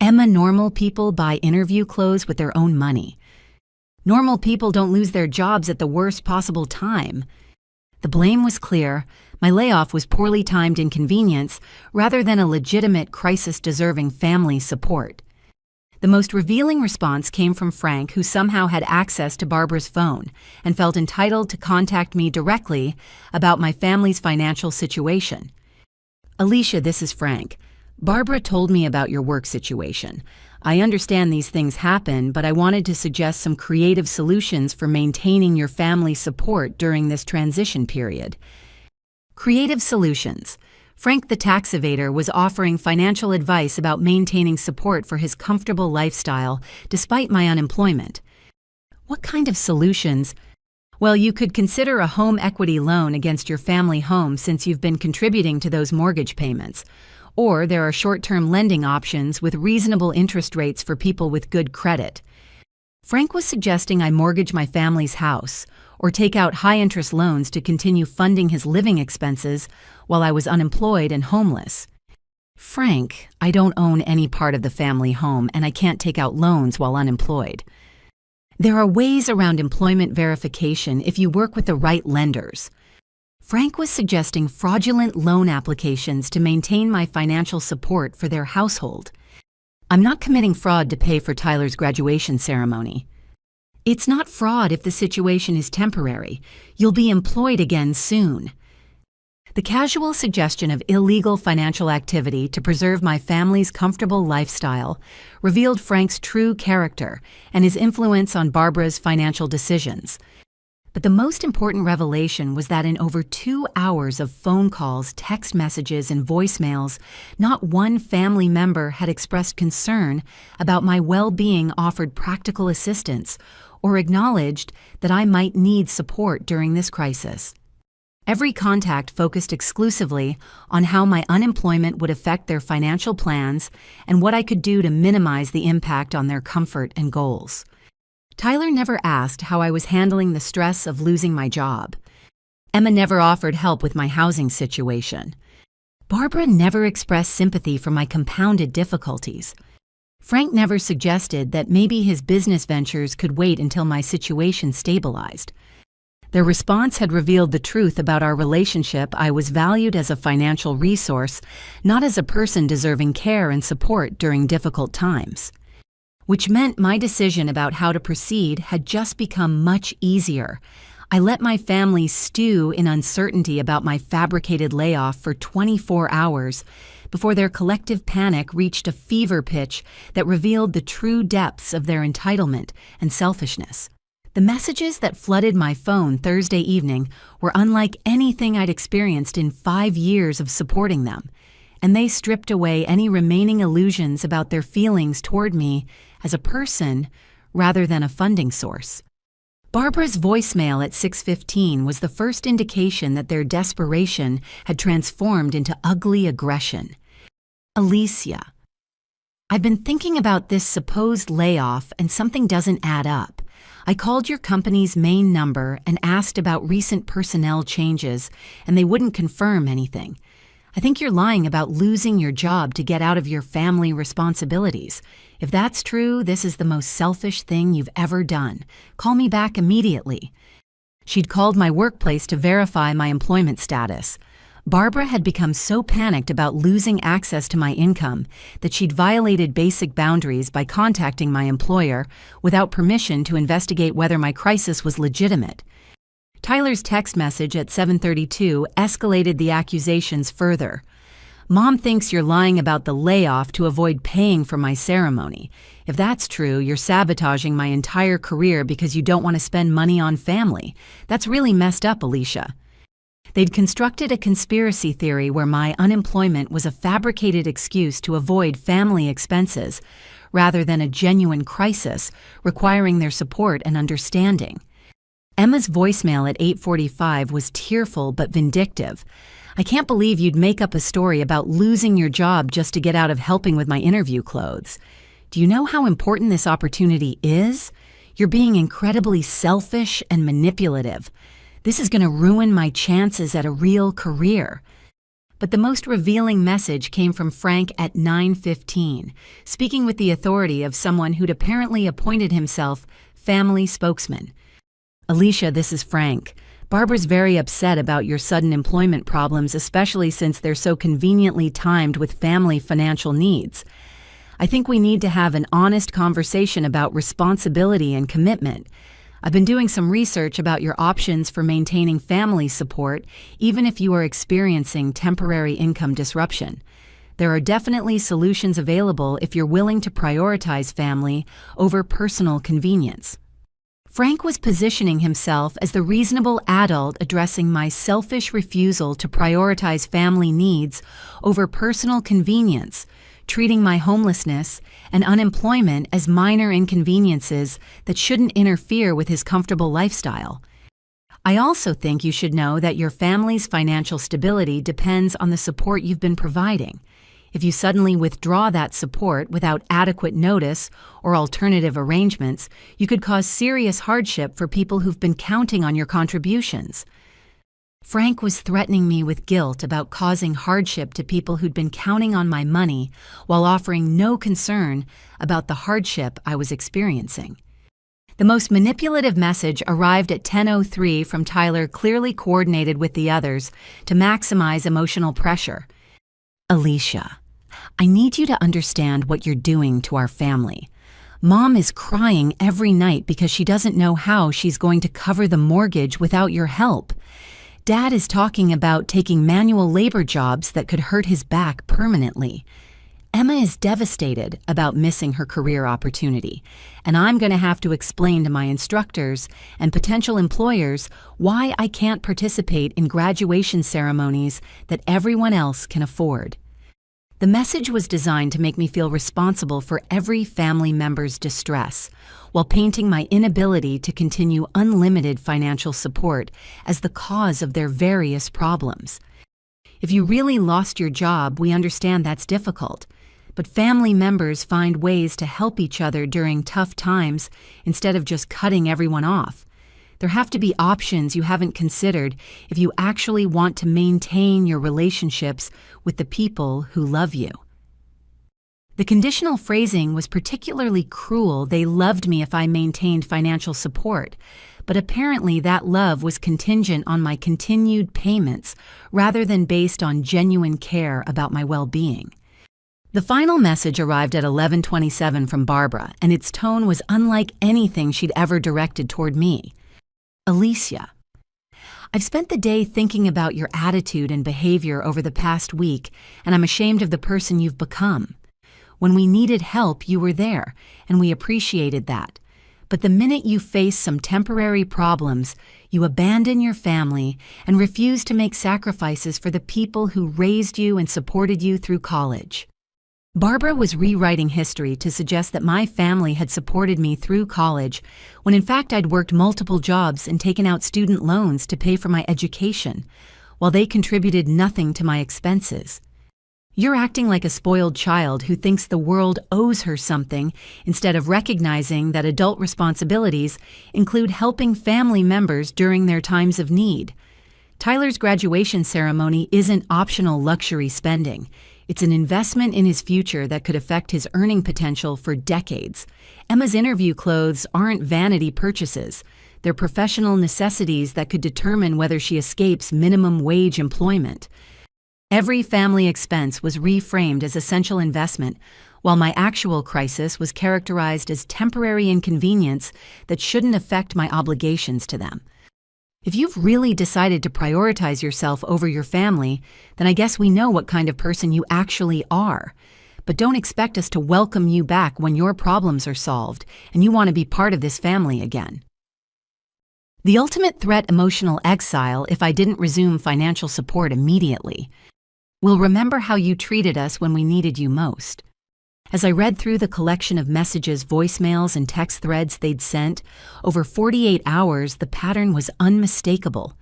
"Emma, normal people buy interview clothes with their own money. Normal people don't lose their jobs at the worst possible time." The blame was clear. My layoff was poorly timed inconvenience rather than a legitimate crisis-deserving family support. The most revealing response came from Frank, who somehow had access to Barbara's phone and felt entitled to contact me directly about my family's financial situation. "Alicia, this is Frank. Barbara told me about your work situation. I understand these things happen, but I wanted to suggest some creative solutions for maintaining your family support during this transition period." Creative solutions. Frank the tax evader was offering financial advice about maintaining support for his comfortable lifestyle despite my unemployment. What kind of solutions? Well, you could consider a home equity loan against your family home since you've been contributing to those mortgage payments. Or there are short-term lending options with reasonable interest rates for people with good credit. Frank was suggesting I mortgage my family's house or take out high-interest loans to continue funding his living expenses while I was unemployed and homeless. "Frank, I don't own any part of the family home and I can't take out loans while unemployed." There are ways around employment verification if you work with the right lenders. Frank was suggesting fraudulent loan applications to maintain my financial support for their household. I'm not committing fraud to pay for Tyler's graduation ceremony. It's not fraud if the situation is temporary. You'll be employed again soon. The casual suggestion of illegal financial activity to preserve my family's comfortable lifestyle revealed Frank's true character and his influence on Barbara's financial decisions. But the most important revelation was that in over 2 hours of phone calls, text messages, and voicemails, not one family member had expressed concern about my well-being, offered practical assistance, or acknowledged that I might need support during this crisis. Every contact focused exclusively on how my unemployment would affect their financial plans and what I could do to minimize the impact on their comfort and goals. Tyler never asked how I was handling the stress of losing my job. Emma never offered help with my housing situation. Barbara never expressed sympathy for my compounded difficulties. Frank never suggested that maybe his business ventures could wait until my situation stabilized. Their response had revealed the truth about our relationship. I was valued as a financial resource, not as a person deserving care and support during difficult times. Which meant my decision about how to proceed had just become much easier. I let my family stew in uncertainty about my fabricated layoff for 24 hours before their collective panic reached a fever pitch that revealed the true depths of their entitlement and selfishness. The messages that flooded my phone Thursday evening were unlike anything I'd experienced in 5 years of supporting them, and they stripped away any remaining illusions about their feelings toward me as a person rather than a funding source. Barbara's voicemail at 6:15 was the first indication that their desperation had transformed into ugly aggression. Alicia, I've been thinking about this supposed layoff and something doesn't add up. I called your company's main number and asked about recent personnel changes, and they wouldn't confirm anything. I think you're lying about losing your job to get out of your family responsibilities. If that's true, this is the most selfish thing you've ever done. Call me back immediately. She'd called my workplace to verify my employment status. Barbara had become so panicked about losing access to my income that she'd violated basic boundaries by contacting my employer without permission to investigate whether my crisis was legitimate. Tyler's text message at 7:32 escalated the accusations further. Mom thinks you're lying about the layoff to avoid paying for my ceremony. If that's true, you're sabotaging my entire career because you don't want to spend money on family. That's really messed up, Alicia. They'd constructed a conspiracy theory where my unemployment was a fabricated excuse to avoid family expenses, rather than a genuine crisis requiring their support and understanding. Emma's voicemail at 8:45 was tearful but vindictive. I can't believe you'd make up a story about losing your job just to get out of helping with my interview clothes. Do you know how important this opportunity is? You're being incredibly selfish and manipulative. This is going to ruin my chances at a real career. But the most revealing message came from Frank at 9:15, speaking with the authority of someone who'd apparently appointed himself family spokesman. Alicia, this is Frank. Barbara's very upset about your sudden employment problems, especially since they're so conveniently timed with family financial needs. I think we need to have an honest conversation about responsibility and commitment. I've been doing some research about your options for maintaining family support, even if you are experiencing temporary income disruption. There are definitely solutions available if you're willing to prioritize family over personal convenience. Frank was positioning himself as the reasonable adult addressing my selfish refusal to prioritize family needs over personal convenience, treating my homelessness and unemployment as minor inconveniences that shouldn't interfere with his comfortable lifestyle. I also think you should know that your family's financial stability depends on the support you've been providing. If you suddenly withdraw that support without adequate notice or alternative arrangements, you could cause serious hardship for people who've been counting on your contributions. Frank was threatening me with guilt about causing hardship to people who'd been counting on my money while offering no concern about the hardship I was experiencing. The most manipulative message arrived at 10:03 from Tyler, clearly coordinated with the others to maximize emotional pressure. Alicia, I need you to understand what you're doing to our family. Mom is crying every night because she doesn't know how she's going to cover the mortgage without your help. Dad is talking about taking manual labor jobs that could hurt his back permanently. Emma is devastated about missing her career opportunity, and I'm going to have to explain to my instructors and potential employers why I can't participate in graduation ceremonies that everyone else can afford. The message was designed to make me feel responsible for every family member's distress, while painting my inability to continue unlimited financial support as the cause of their various problems. If you really lost your job, we understand that's difficult. But family members find ways to help each other during tough times instead of just cutting everyone off. There have to be options you haven't considered if you actually want to maintain your relationships with the people who love you. The conditional phrasing was particularly cruel. They loved me if I maintained financial support, but apparently that love was contingent on my continued payments rather than based on genuine care about my well-being. The final message arrived at 11:27 from Barbara, and its tone was unlike anything she'd ever directed toward me. Alicia, I've spent the day thinking about your attitude and behavior over the past week, and I'm ashamed of the person you've become. When we needed help, you were there, and we appreciated that. But the minute you face some temporary problems, you abandon your family and refuse to make sacrifices for the people who raised you and supported you through college. Barbara was rewriting history to suggest that my family had supported me through college, when in fact I'd worked multiple jobs and taken out student loans to pay for my education, while they contributed nothing to my expenses. You're acting like a spoiled child who thinks the world owes her something instead of recognizing that adult responsibilities include helping family members during their times of need. Tyler's graduation ceremony isn't optional luxury spending. It's an investment in his future that could affect his earning potential for decades. Emma's interview clothes aren't vanity purchases. They're professional necessities that could determine whether she escapes minimum wage employment. Every family expense was reframed as essential investment, while my actual crisis was characterized as temporary inconvenience that shouldn't affect my obligations to them. If you've really decided to prioritize yourself over your family, then I guess we know what kind of person you actually are. But don't expect us to welcome you back when your problems are solved and you want to be part of this family again. The ultimate threat: emotional exile if I didn't resume financial support immediately. We'll remember how you treated us when we needed you most. As I read through the collection of messages, voicemails, and text threads they'd sent, over 48 hours, the pattern was unmistakable.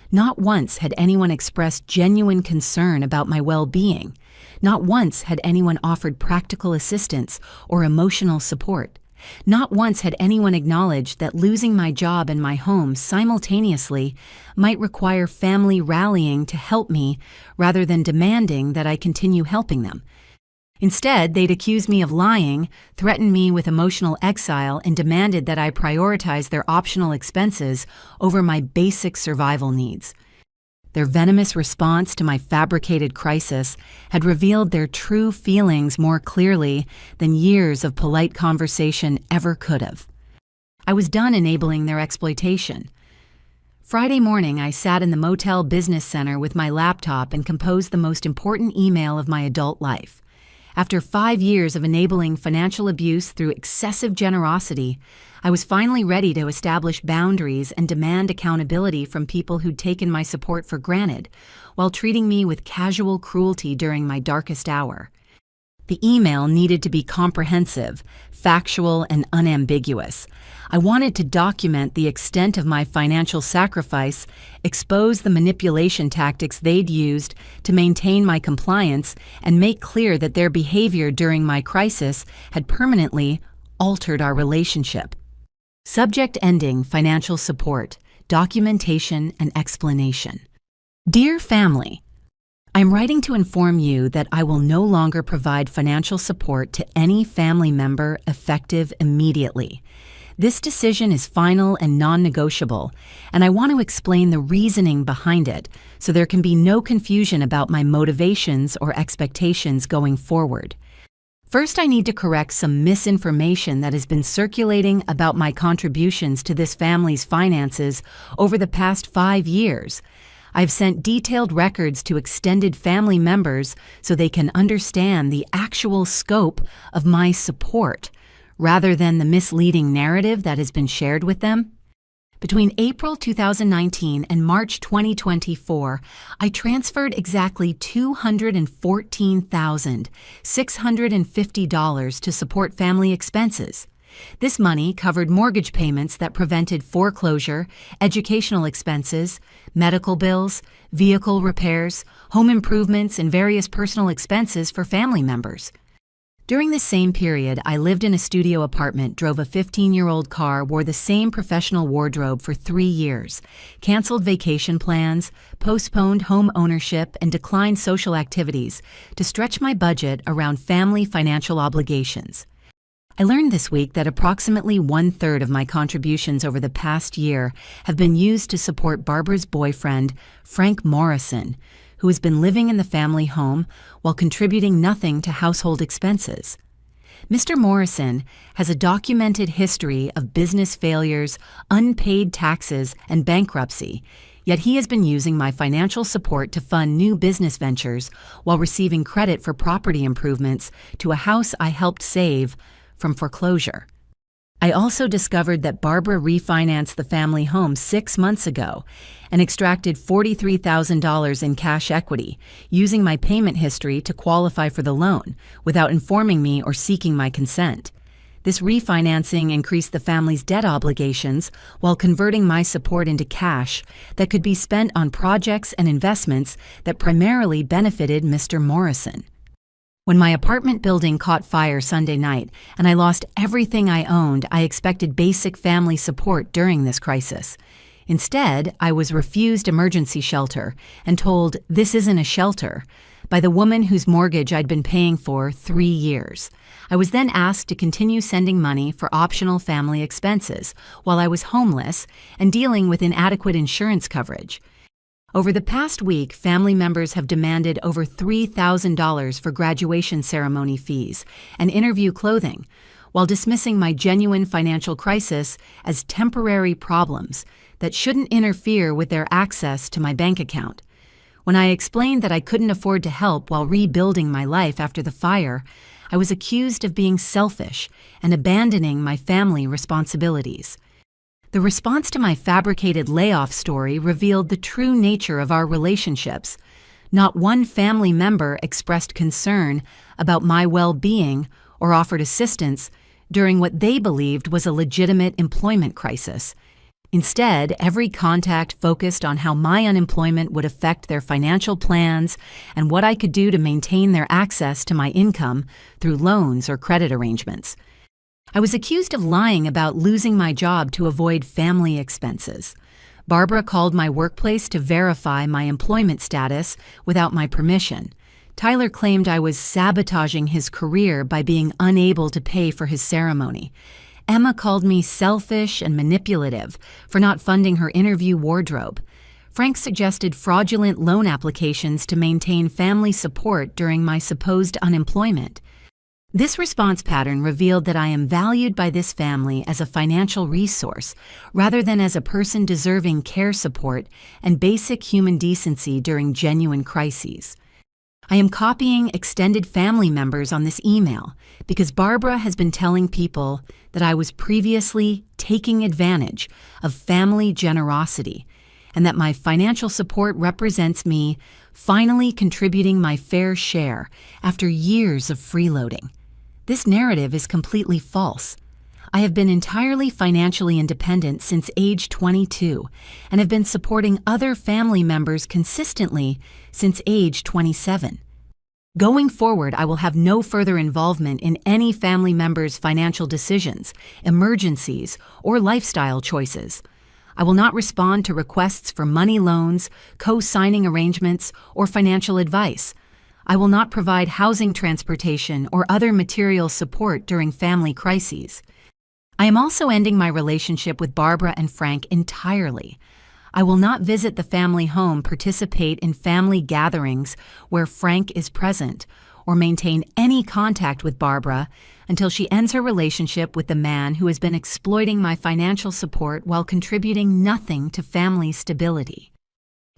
Not once had anyone expressed genuine concern about my well-being. Not once had anyone offered practical assistance or emotional support. Not once had anyone acknowledged that losing my job and my home simultaneously might require family rallying to help me rather than demanding that I continue helping them. Instead, they'd accused me of lying, threatened me with emotional exile, and demanded that I prioritize their optional expenses over my basic survival needs. Their venomous response to my fabricated crisis had revealed their true feelings more clearly than years of polite conversation ever could have. I was done enabling their exploitation. Friday morning, I sat in the motel business center with my laptop and composed the most important email of my adult life. After 5 years of enabling financial abuse through excessive generosity, I was finally ready to establish boundaries and demand accountability from people who'd taken my support for granted, while treating me with casual cruelty during my darkest hour. The email needed to be comprehensive, factual, and unambiguous. I wanted to document the extent of my financial sacrifice, expose the manipulation tactics they'd used to maintain my compliance, and make clear that their behavior during my crisis had permanently altered our relationship. Subject ending: financial support, documentation, and explanation. Dear family, I'm writing to inform you that I will no longer provide financial support to any family member effective immediately. This decision is final and non-negotiable, and I want to explain the reasoning behind it so there can be no confusion about my motivations or expectations going forward. First, I need to correct some misinformation that has been circulating about my contributions to this family's finances over the past 5 years. I've sent detailed records to extended family members so they can understand the actual scope of my support, rather than the misleading narrative that has been shared with them. Between April 2019 and March 2024, I transferred exactly $214,650 to support family expenses. This money covered mortgage payments that prevented foreclosure, educational expenses, medical bills, vehicle repairs, home improvements, and various personal expenses for family members. During this same period, I lived in a studio apartment, drove a 15-year-old car, wore the same professional wardrobe for 3 years, canceled vacation plans, postponed home ownership, and declined social activities to stretch my budget around family financial obligations. I learned this week that approximately 1/3 of my contributions over the past year have been used to support Barbara's boyfriend, Frank Morrison, who has been living in the family home while contributing nothing to household expenses. Mr. Morrison has a documented history of business failures, unpaid taxes, and bankruptcy, yet he has been using my financial support to fund new business ventures while receiving credit for property improvements to a house I helped save from foreclosure. I also discovered that Barbara refinanced the family home 6 months ago and extracted $43,000 in cash equity, using my payment history to qualify for the loan without informing me or seeking my consent. This refinancing increased the family's debt obligations while converting my support into cash that could be spent on projects and investments that primarily benefited Mr. Morrison. When my apartment building caught fire Sunday night and I lost everything I owned, I expected basic family support during this crisis. Instead, I was refused emergency shelter and told this isn't a shelter by the woman whose mortgage I'd been paying for 3 years. I was then asked to continue sending money for optional family expenses while I was homeless and dealing with inadequate insurance coverage. Over the past week, family members have demanded over $3,000 for graduation ceremony fees and interview clothing, while dismissing my genuine financial crisis as temporary problems that shouldn't interfere with their access to my bank account. When I explained that I couldn't afford to help while rebuilding my life after the fire, I was accused of being selfish and abandoning my family responsibilities. The response to my fabricated layoff story revealed the true nature of our relationships. Not one family member expressed concern about my well-being or offered assistance during what they believed was a legitimate employment crisis. Instead, every contact focused on how my unemployment would affect their financial plans and what I could do to maintain their access to my income through loans or credit arrangements. I was accused of lying about losing my job to avoid family expenses. Barbara called my workplace to verify my employment status without my permission. Tyler claimed I was sabotaging his career by being unable to pay for his ceremony. Emma called me selfish and manipulative for not funding her interview wardrobe. Frank suggested fraudulent loan applications to maintain family support during my supposed unemployment. This response pattern revealed that I am valued by this family as a financial resource rather than as a person deserving care support and basic human decency during genuine crises. I am copying extended family members on this email because Barbara has been telling people that I was previously taking advantage of family generosity and that my financial support represents me finally contributing my fair share after years of freeloading. This narrative is completely false. I have been entirely financially independent since age 22 and have been supporting other family members consistently since age 27. Going forward, I will have no further involvement in any family member's financial decisions, emergencies, or lifestyle choices. I will not respond to requests for money loans, co-signing arrangements, or financial advice. I will not provide housing, transportation, or other material support during family crises. I am also ending my relationship with Barbara and Frank entirely. I will not visit the family home, participate in family gatherings where Frank is present, or maintain any contact with Barbara until she ends her relationship with the man who has been exploiting my financial support while contributing nothing to family stability.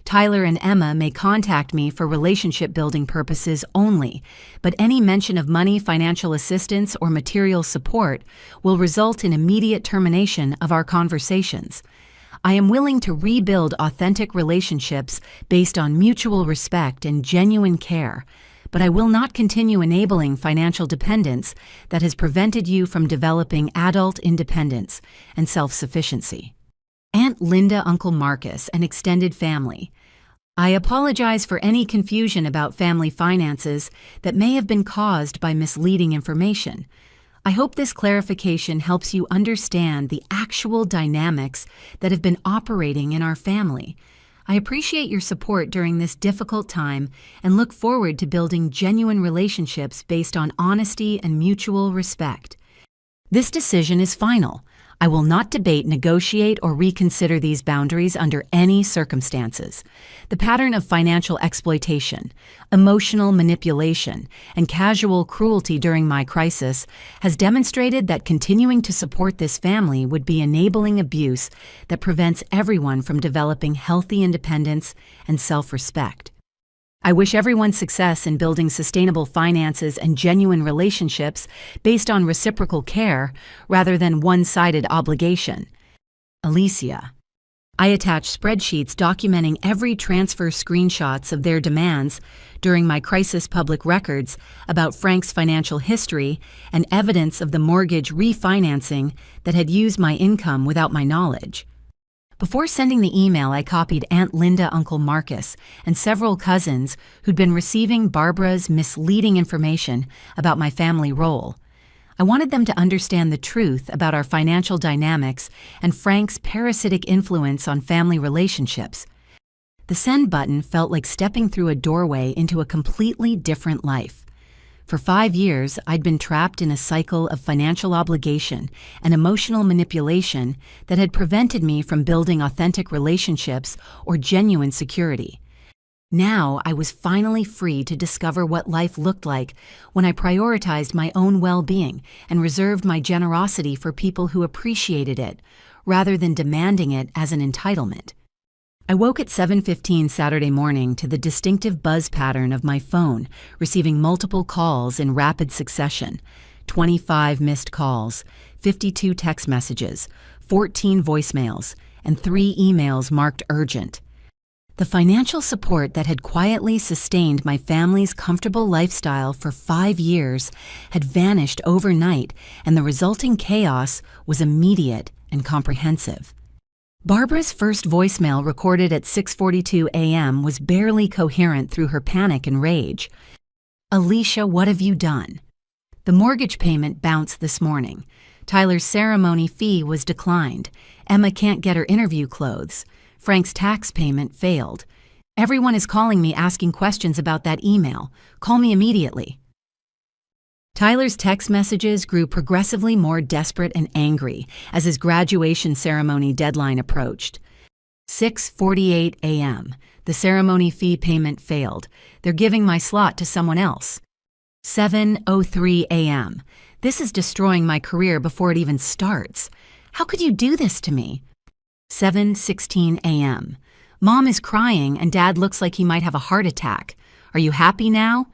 Tyler and Emma may contact me for relationship-building purposes only, but any mention of money, financial assistance, or material support will result in immediate termination of our conversations. I am willing to rebuild authentic relationships based on mutual respect and genuine care, but I will not continue enabling financial dependence that has prevented you from developing adult independence and self-sufficiency. Aunt Linda, Uncle Marcus, and extended family. I apologize for any confusion about family finances that may have been caused by misleading information. I hope this clarification helps you understand the actual dynamics that have been operating in our family. I appreciate your support during this difficult time and look forward to building genuine relationships based on honesty and mutual respect. This decision is final. I will not debate, negotiate, or reconsider these boundaries under any circumstances. The pattern of financial exploitation, emotional manipulation, and casual cruelty during my crisis has demonstrated that continuing to support this family would be enabling abuse that prevents everyone from developing healthy independence and self-respect. I wish everyone success in building sustainable finances and genuine relationships based on reciprocal care rather than one-sided obligation. Alicia. I attach spreadsheets documenting every transfer screenshots of their demands during my crisis public records about Frank's financial history and evidence of the mortgage refinancing that had used my income without my knowledge. Before sending the email, I copied Aunt Linda, Uncle Marcus, and several cousins who'd been receiving Barbara's misleading information about my family role. I wanted them to understand the truth about our financial dynamics and Frank's parasitic influence on family relationships. The send button felt like stepping through a doorway into a completely different life. For 5 years, I'd been trapped in a cycle of financial obligation and emotional manipulation that had prevented me from building authentic relationships or genuine security. Now, I was finally free to discover what life looked like when I prioritized my own well-being and reserved my generosity for people who appreciated it, rather than demanding it as an entitlement. I woke at 7:15 Saturday morning to the distinctive buzz pattern of my phone, receiving multiple calls in rapid succession, 25 missed calls, 52 text messages, 14 voicemails, and 3 emails marked urgent. The financial support that had quietly sustained my family's comfortable lifestyle for 5 years had vanished overnight, and the resulting chaos was immediate and comprehensive. Barbara's first voicemail, recorded at 6:42 a.m., was barely coherent through her panic and rage. Alicia, what have you done? The mortgage payment bounced this morning. Tyler's ceremony fee was declined. Emma can't get her interview clothes. Frank's tax payment failed. Everyone is calling me asking questions about that email. Call me immediately. Tyler's text messages grew progressively more desperate and angry as his graduation ceremony deadline approached. 6:48 a.m. The ceremony fee payment failed. They're giving my slot to someone else. 7:03 a.m. This is destroying my career before it even starts. How could you do this to me? 7:16 a.m. Mom is crying and Dad looks like he might have a heart attack. Are you happy now?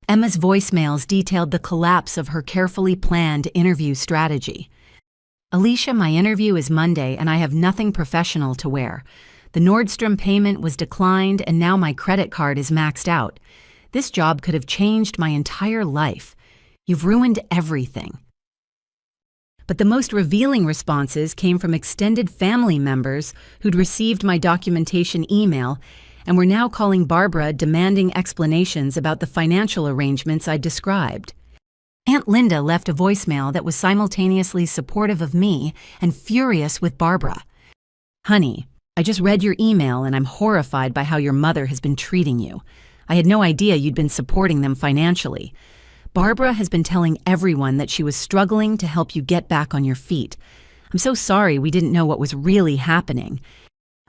Emma's voicemails detailed the collapse of her carefully planned interview strategy. Alicia, my interview is Monday and I have nothing professional to wear. The Nordstrom payment was declined and now my credit card is maxed out. This job could have changed my entire life. You've ruined everything. But the most revealing responses came from extended family members who'd received my documentation email and were now calling Barbara, demanding explanations about the financial arrangements I described. Aunt Linda left a voicemail that was simultaneously supportive of me and furious with Barbara. Honey, I just read your email and I'm horrified by how your mother has been treating you. I had no idea you'd been supporting them financially. Barbara has been telling everyone that she was struggling to help you get back on your feet. I'm so sorry we didn't know what was really happening.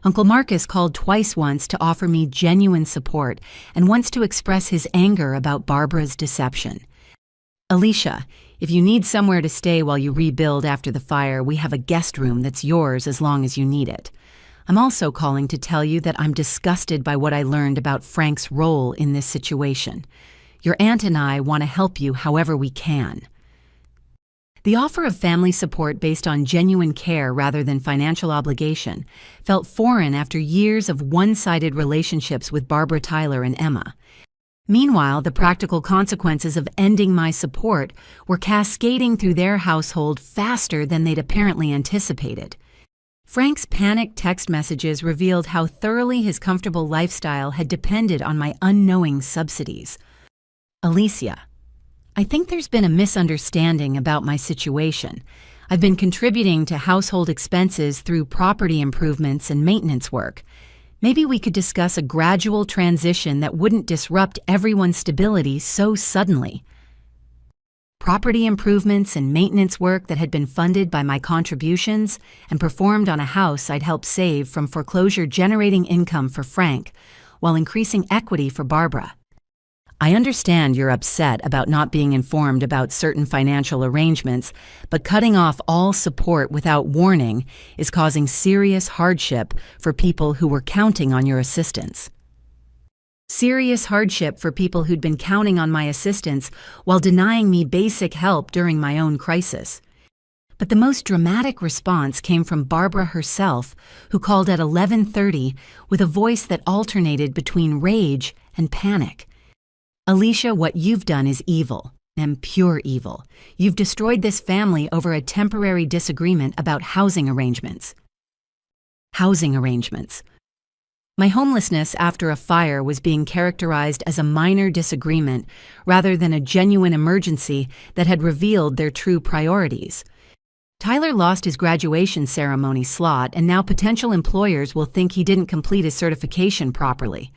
Uncle Marcus called twice once to offer me genuine support and once to express his anger about Barbara's deception. Alicia, if you need somewhere to stay while you rebuild after the fire, we have a guest room that's yours as long as you need it. I'm also calling to tell you that I'm disgusted by what I learned about Frank's role in this situation. Your aunt and I want to help you however we can. The offer of family support based on genuine care rather than financial obligation felt foreign after years of one-sided relationships with Barbara Tyler and Emma. Meanwhile, the practical consequences of ending my support were cascading through their household faster than they'd apparently anticipated. Frank's panicked text messages revealed how thoroughly his comfortable lifestyle had depended on my unknowing subsidies. Alicia, I think there's been a misunderstanding about my situation. I've been contributing to household expenses through property improvements and maintenance work. Maybe we could discuss a gradual transition that wouldn't disrupt everyone's stability so suddenly. Property improvements and maintenance work that had been funded by my contributions and performed on a house I'd helped save from foreclosure, generating income for Frank while increasing equity for Barbara. I understand you're upset about not being informed about certain financial arrangements, but cutting off all support without warning is causing serious hardship for people who were counting on your assistance. Serious hardship for people who'd been counting on my assistance while denying me basic help during my own crisis. But the most dramatic response came from Barbara herself, who called at 11:30 with a voice that alternated between rage and panic. Alicia, what you've done is evil, and pure evil. You've destroyed this family over a temporary disagreement about housing arrangements. Housing arrangements. My homelessness after a fire was being characterized as a minor disagreement rather than a genuine emergency that had revealed their true priorities. Tyler lost his graduation ceremony slot, and now potential employers will think he didn't complete his certification properly.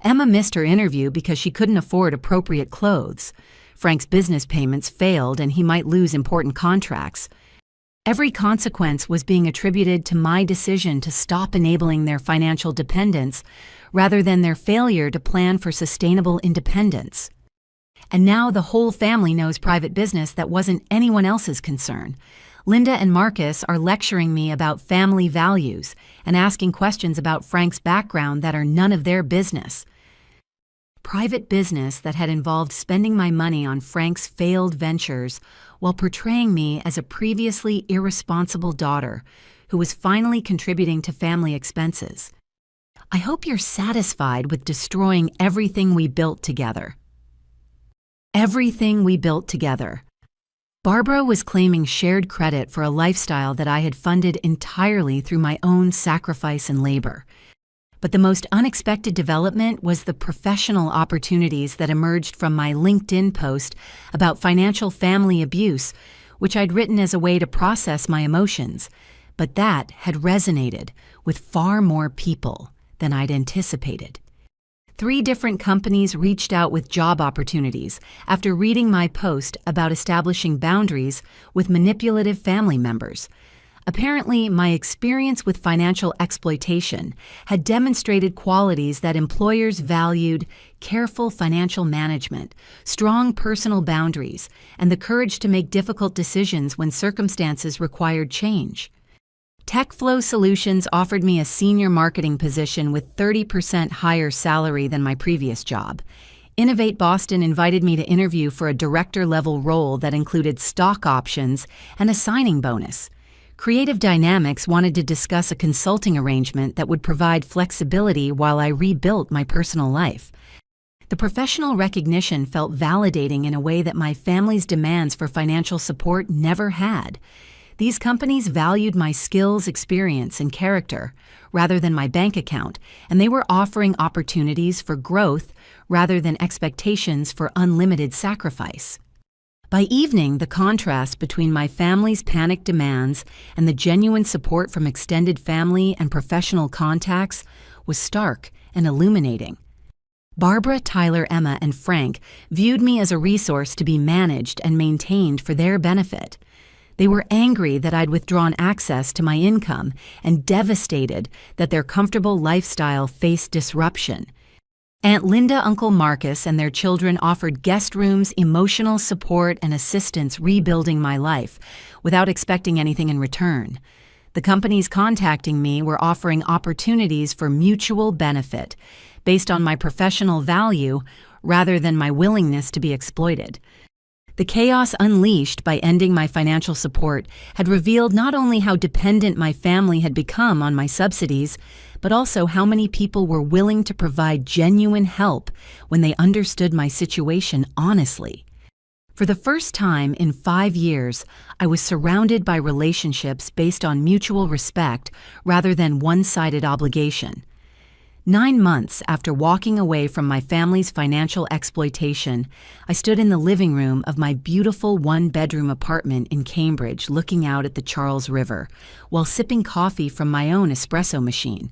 Emma missed her interview because she couldn't afford appropriate clothes. Frank's business payments failed and he might lose important contracts. Every consequence was being attributed to my decision to stop enabling their financial dependence rather than their failure to plan for sustainable independence. And now the whole family knows private business that wasn't anyone else's concern. Linda and Marcus are lecturing me about family values and asking questions about Frank's background that are none of their business. Private business that had involved spending my money on Frank's failed ventures while portraying me as a previously irresponsible daughter who was finally contributing to family expenses. I hope you're satisfied with destroying everything we built together. Everything we built together. Barbara was claiming shared credit for a lifestyle that I had funded entirely through my own sacrifice and labor. But the most unexpected development was the professional opportunities that emerged from my LinkedIn post about financial family abuse, which I'd written as a way to process my emotions. But that had resonated with far more people than I'd anticipated. 3 different companies reached out with job opportunities after reading my post about establishing boundaries with manipulative family members. Apparently, my experience with financial exploitation had demonstrated qualities that employers valued: careful financial management, strong personal boundaries, and the courage to make difficult decisions when circumstances required change. TechFlow Solutions offered me a senior marketing position with 30% higher salary than my previous job. Innovate Boston invited me to interview for a director-level role that included stock options and a signing bonus. Creative Dynamics wanted to discuss a consulting arrangement that would provide flexibility while I rebuilt my personal life. The professional recognition felt validating in a way that my family's demands for financial support never had. These companies valued my skills, experience, and character rather than my bank account, and they were offering opportunities for growth rather than expectations for unlimited sacrifice. By evening, the contrast between my family's panicked demands and the genuine support from extended family and professional contacts was stark and illuminating. Barbara, Tyler, Emma, and Frank viewed me as a resource to be managed and maintained for their benefit. They were angry that I'd withdrawn access to my income and devastated that their comfortable lifestyle faced disruption. Aunt Linda, Uncle Marcus, and their children offered guest rooms, emotional support, and assistance rebuilding my life without expecting anything in return. The companies contacting me were offering opportunities for mutual benefit based on my professional value rather than my willingness to be exploited. The chaos unleashed by ending my financial support had revealed not only how dependent my family had become on my subsidies, but also how many people were willing to provide genuine help when they understood my situation honestly. For the first time in 5 years, I was surrounded by relationships based on mutual respect rather than one-sided obligation. 9 months after walking away from my family's financial exploitation, I stood in the living room of my beautiful one-bedroom apartment in Cambridge looking out at the Charles River while sipping coffee from my own espresso machine.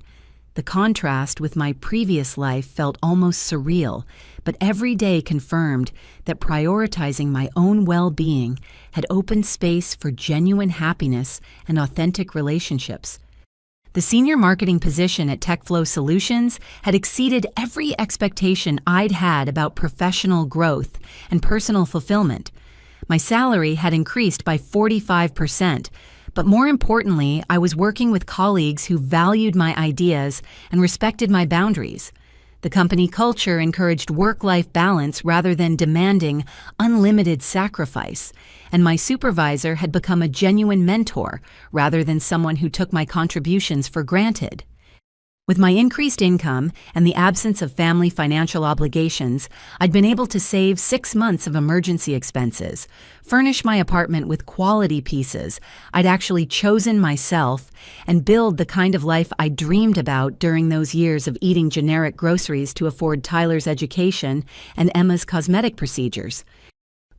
The contrast with my previous life felt almost surreal, but every day confirmed that prioritizing my own well-being had opened space for genuine happiness and authentic relationships. The senior marketing position at TechFlow Solutions had exceeded every expectation I'd had about professional growth and personal fulfillment. My salary had increased by 45%, but more importantly, I was working with colleagues who valued my ideas and respected my boundaries. The company culture encouraged work-life balance rather than demanding unlimited sacrifice, and my supervisor had become a genuine mentor rather than someone who took my contributions for granted. With my increased income and the absence of family financial obligations, I'd been able to save 6 months of emergency expenses, furnish my apartment with quality pieces I'd actually chosen myself, and build the kind of life I dreamed about during those years of eating generic groceries to afford Tyler's education and Emma's cosmetic procedures.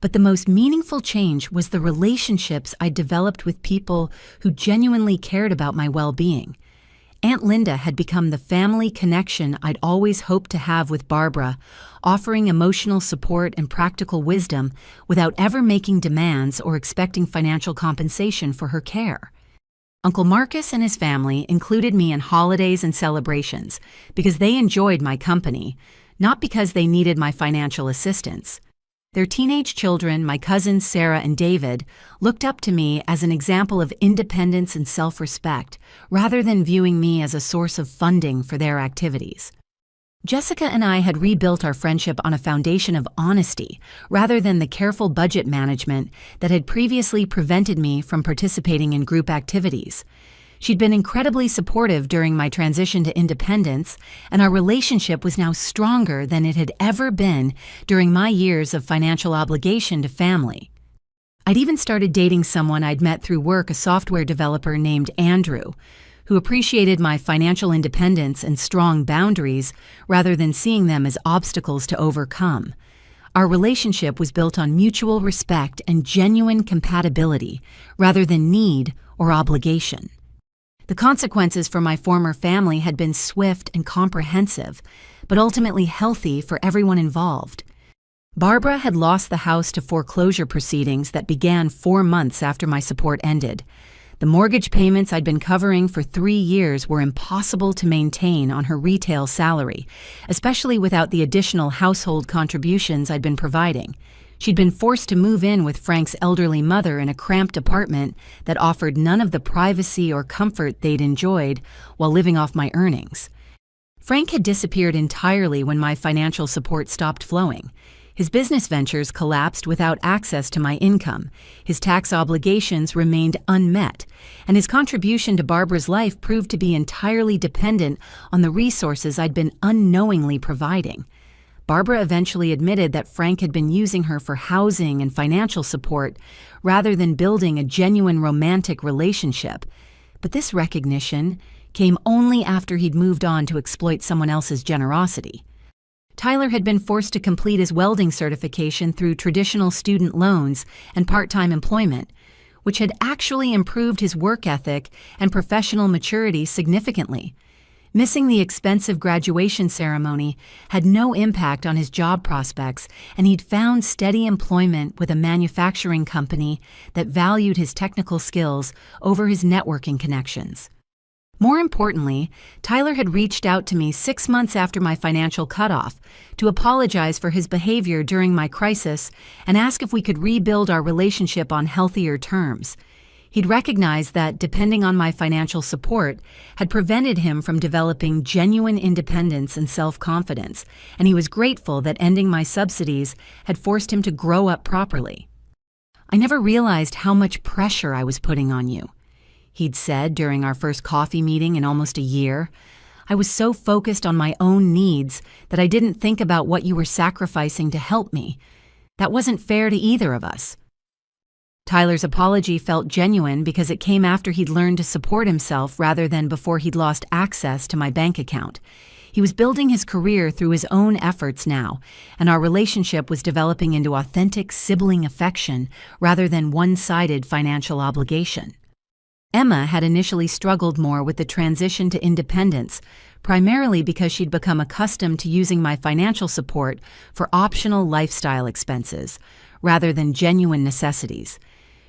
But the most meaningful change was the relationships I developed with people who genuinely cared about my well-being. Aunt Linda had become the family connection I'd always hoped to have with Barbara, offering emotional support and practical wisdom without ever making demands or expecting financial compensation for her care. Uncle Marcus and his family included me in holidays and celebrations because they enjoyed my company, not because they needed my financial assistance. Their teenage children, my cousins Sarah and David, looked up to me as an example of independence and self-respect, rather than viewing me as a source of funding for their activities. Jessica and I had rebuilt our friendship on a foundation of honesty, rather than the careful budget management that had previously prevented me from participating in group activities. She'd been incredibly supportive during my transition to independence, and our relationship was now stronger than it had ever been during my years of financial obligation to family. I'd even started dating someone I'd met through work, a software developer named Andrew, who appreciated my financial independence and strong boundaries rather than seeing them as obstacles to overcome. Our relationship was built on mutual respect and genuine compatibility rather than need or obligation. The consequences for my former family had been swift and comprehensive, but ultimately healthy for everyone involved. Barbara had lost the house to foreclosure proceedings that began 4 months after my support ended. The mortgage payments I'd been covering for 3 years were impossible to maintain on her retail salary, especially without the additional household contributions I'd been providing. She'd been forced to move in with Frank's elderly mother in a cramped apartment that offered none of the privacy or comfort they'd enjoyed while living off my earnings. Frank had disappeared entirely when my financial support stopped flowing. His business ventures collapsed without access to my income, his tax obligations remained unmet, and his contribution to Barbara's life proved to be entirely dependent on the resources I'd been unknowingly providing. Barbara eventually admitted that Frank had been using her for housing and financial support rather than building a genuine romantic relationship. But this recognition came only after he'd moved on to exploit someone else's generosity. Tyler had been forced to complete his welding certification through traditional student loans and part-time employment, which had actually improved his work ethic and professional maturity significantly. Missing the expensive graduation ceremony had no impact on his job prospects, and he'd found steady employment with a manufacturing company that valued his technical skills over his networking connections. More importantly, Tyler had reached out to me 6 months after my financial cutoff to apologize for his behavior during my crisis and ask if we could rebuild our relationship on healthier terms. He'd recognized that depending on my financial support had prevented him from developing genuine independence and self-confidence, and he was grateful that ending my subsidies had forced him to grow up properly. "I never realized how much pressure I was putting on you," he'd said during our first coffee meeting in almost a year. "I was so focused on my own needs that I didn't think about what you were sacrificing to help me. That wasn't fair to either of us." Tyler's apology felt genuine because it came after he'd learned to support himself rather than before he'd lost access to my bank account. He was building his career through his own efforts now, and our relationship was developing into authentic sibling affection rather than one-sided financial obligation. Emma had initially struggled more with the transition to independence, primarily because she'd become accustomed to using my financial support for optional lifestyle expenses, rather than genuine necessities.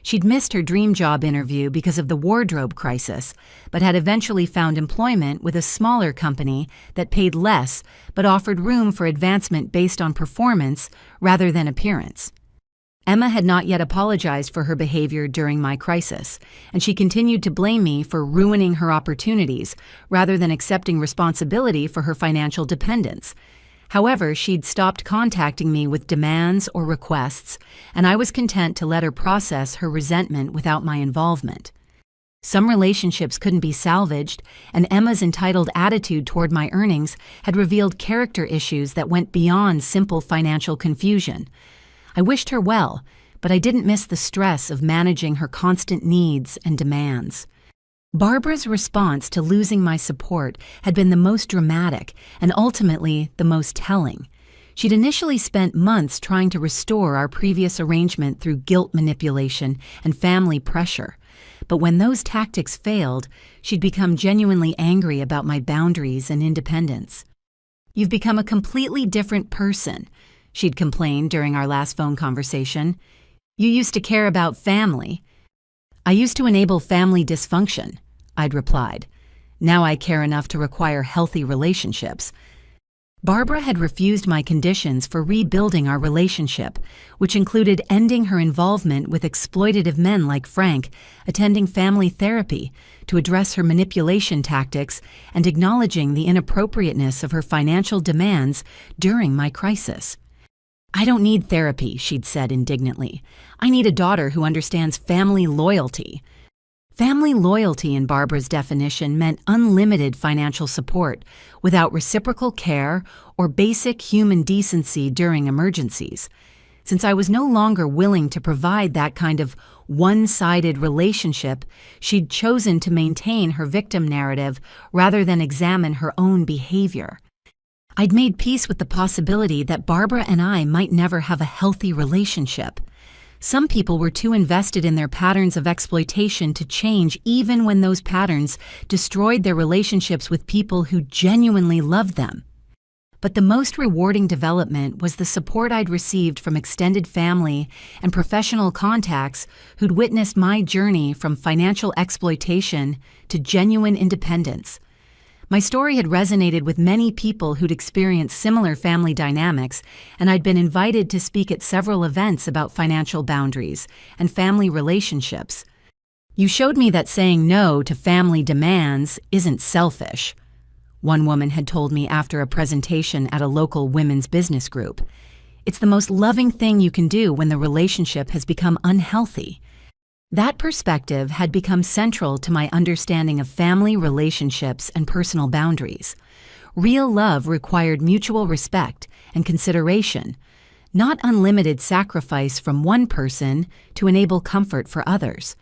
She'd missed her dream job interview because of the wardrobe crisis, but had eventually found employment with a smaller company that paid less but offered room for advancement based on performance rather than appearance. Emma had not yet apologized for her behavior during my crisis, and she continued to blame me for ruining her opportunities rather than accepting responsibility for her financial dependence. However, she'd stopped contacting me with demands or requests, and I was content to let her process her resentment without my involvement. Some relationships couldn't be salvaged, and Emma's entitled attitude toward my earnings had revealed character issues that went beyond simple financial confusion. I wished her well, but I didn't miss the stress of managing her constant needs and demands. Barbara's response to losing my support had been the most dramatic and ultimately the most telling. She'd initially spent months trying to restore our previous arrangement through guilt manipulation and family pressure. But when those tactics failed, she'd become genuinely angry about my boundaries and independence. "You've become a completely different person," she'd complained during our last phone conversation. "You used to care about family." "I used to enable family dysfunction," I'd replied. "Now I care enough to require healthy relationships." Barbara had refused my conditions for rebuilding our relationship, which included ending her involvement with exploitative men like Frank, attending family therapy to address her manipulation tactics, and acknowledging the inappropriateness of her financial demands during my crisis. "I don't need therapy," she'd said indignantly. "I need a daughter who understands family loyalty." Family loyalty, in Barbara's definition, meant unlimited financial support without reciprocal care or basic human decency during emergencies. Since I was no longer willing to provide that kind of one-sided relationship, she'd chosen to maintain her victim narrative rather than examine her own behavior. I'd made peace with the possibility that Barbara and I might never have a healthy relationship. Some people were too invested in their patterns of exploitation to change even when those patterns destroyed their relationships with people who genuinely loved them. But the most rewarding development was the support I'd received from extended family and professional contacts who'd witnessed my journey from financial exploitation to genuine independence. My story had resonated with many people who'd experienced similar family dynamics, and I'd been invited to speak at several events about financial boundaries and family relationships. "You showed me that saying no to family demands isn't selfish," one woman had told me after a presentation at a local women's business group. "It's the most loving thing you can do when the relationship has become unhealthy." That perspective had become central to my understanding of family relationships and personal boundaries. Real love required mutual respect and consideration, not unlimited sacrifice from one person to enable comfort for others.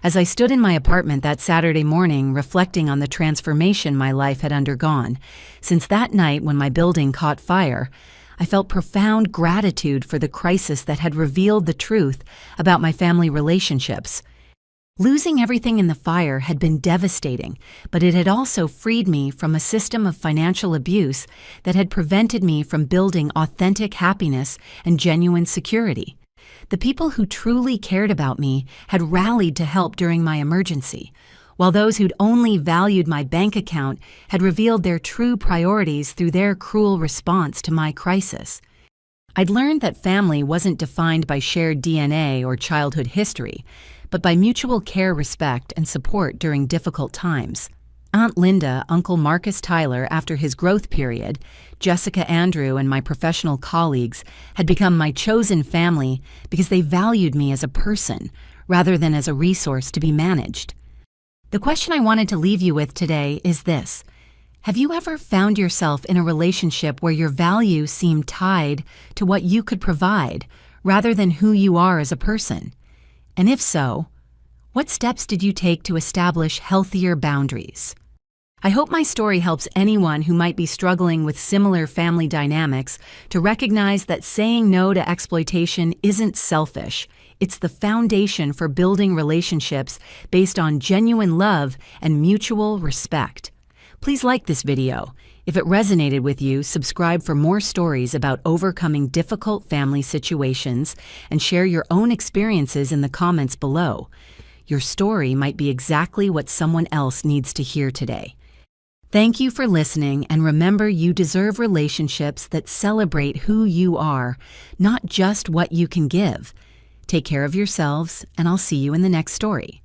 As I stood in my apartment that Saturday morning reflecting on the transformation my life had undergone, since that night when my building caught fire, I felt profound gratitude for the crisis that had revealed the truth about my family relationships. Losing everything in the fire had been devastating, but it had also freed me from a system of financial abuse that had prevented me from building authentic happiness and genuine security. The people who truly cared about me had rallied to help during my emergency, while those who'd only valued my bank account had revealed their true priorities through their cruel response to my crisis. I'd learned that family wasn't defined by shared DNA or childhood history, but by mutual care, respect, and support during difficult times. Aunt Linda, Uncle Marcus Tyler after his growth period, Jessica Andrew, and my professional colleagues had become my chosen family because they valued me as a person rather than as a resource to be managed. The question I wanted to leave you with today is this: have you ever found yourself in a relationship where your value seemed tied to what you could provide rather than who you are as a person? And if so, what steps did you take to establish healthier boundaries? I hope my story helps anyone who might be struggling with similar family dynamics to recognize that saying no to exploitation isn't selfish. It's the foundation for building relationships based on genuine love and mutual respect. Please like this video. If it resonated with you, subscribe for more stories about overcoming difficult family situations and share your own experiences in the comments below. Your story might be exactly what someone else needs to hear today. Thank you for listening, and remember, you deserve relationships that celebrate who you are, not just what you can give. Take care of yourselves, and I'll see you in the next story.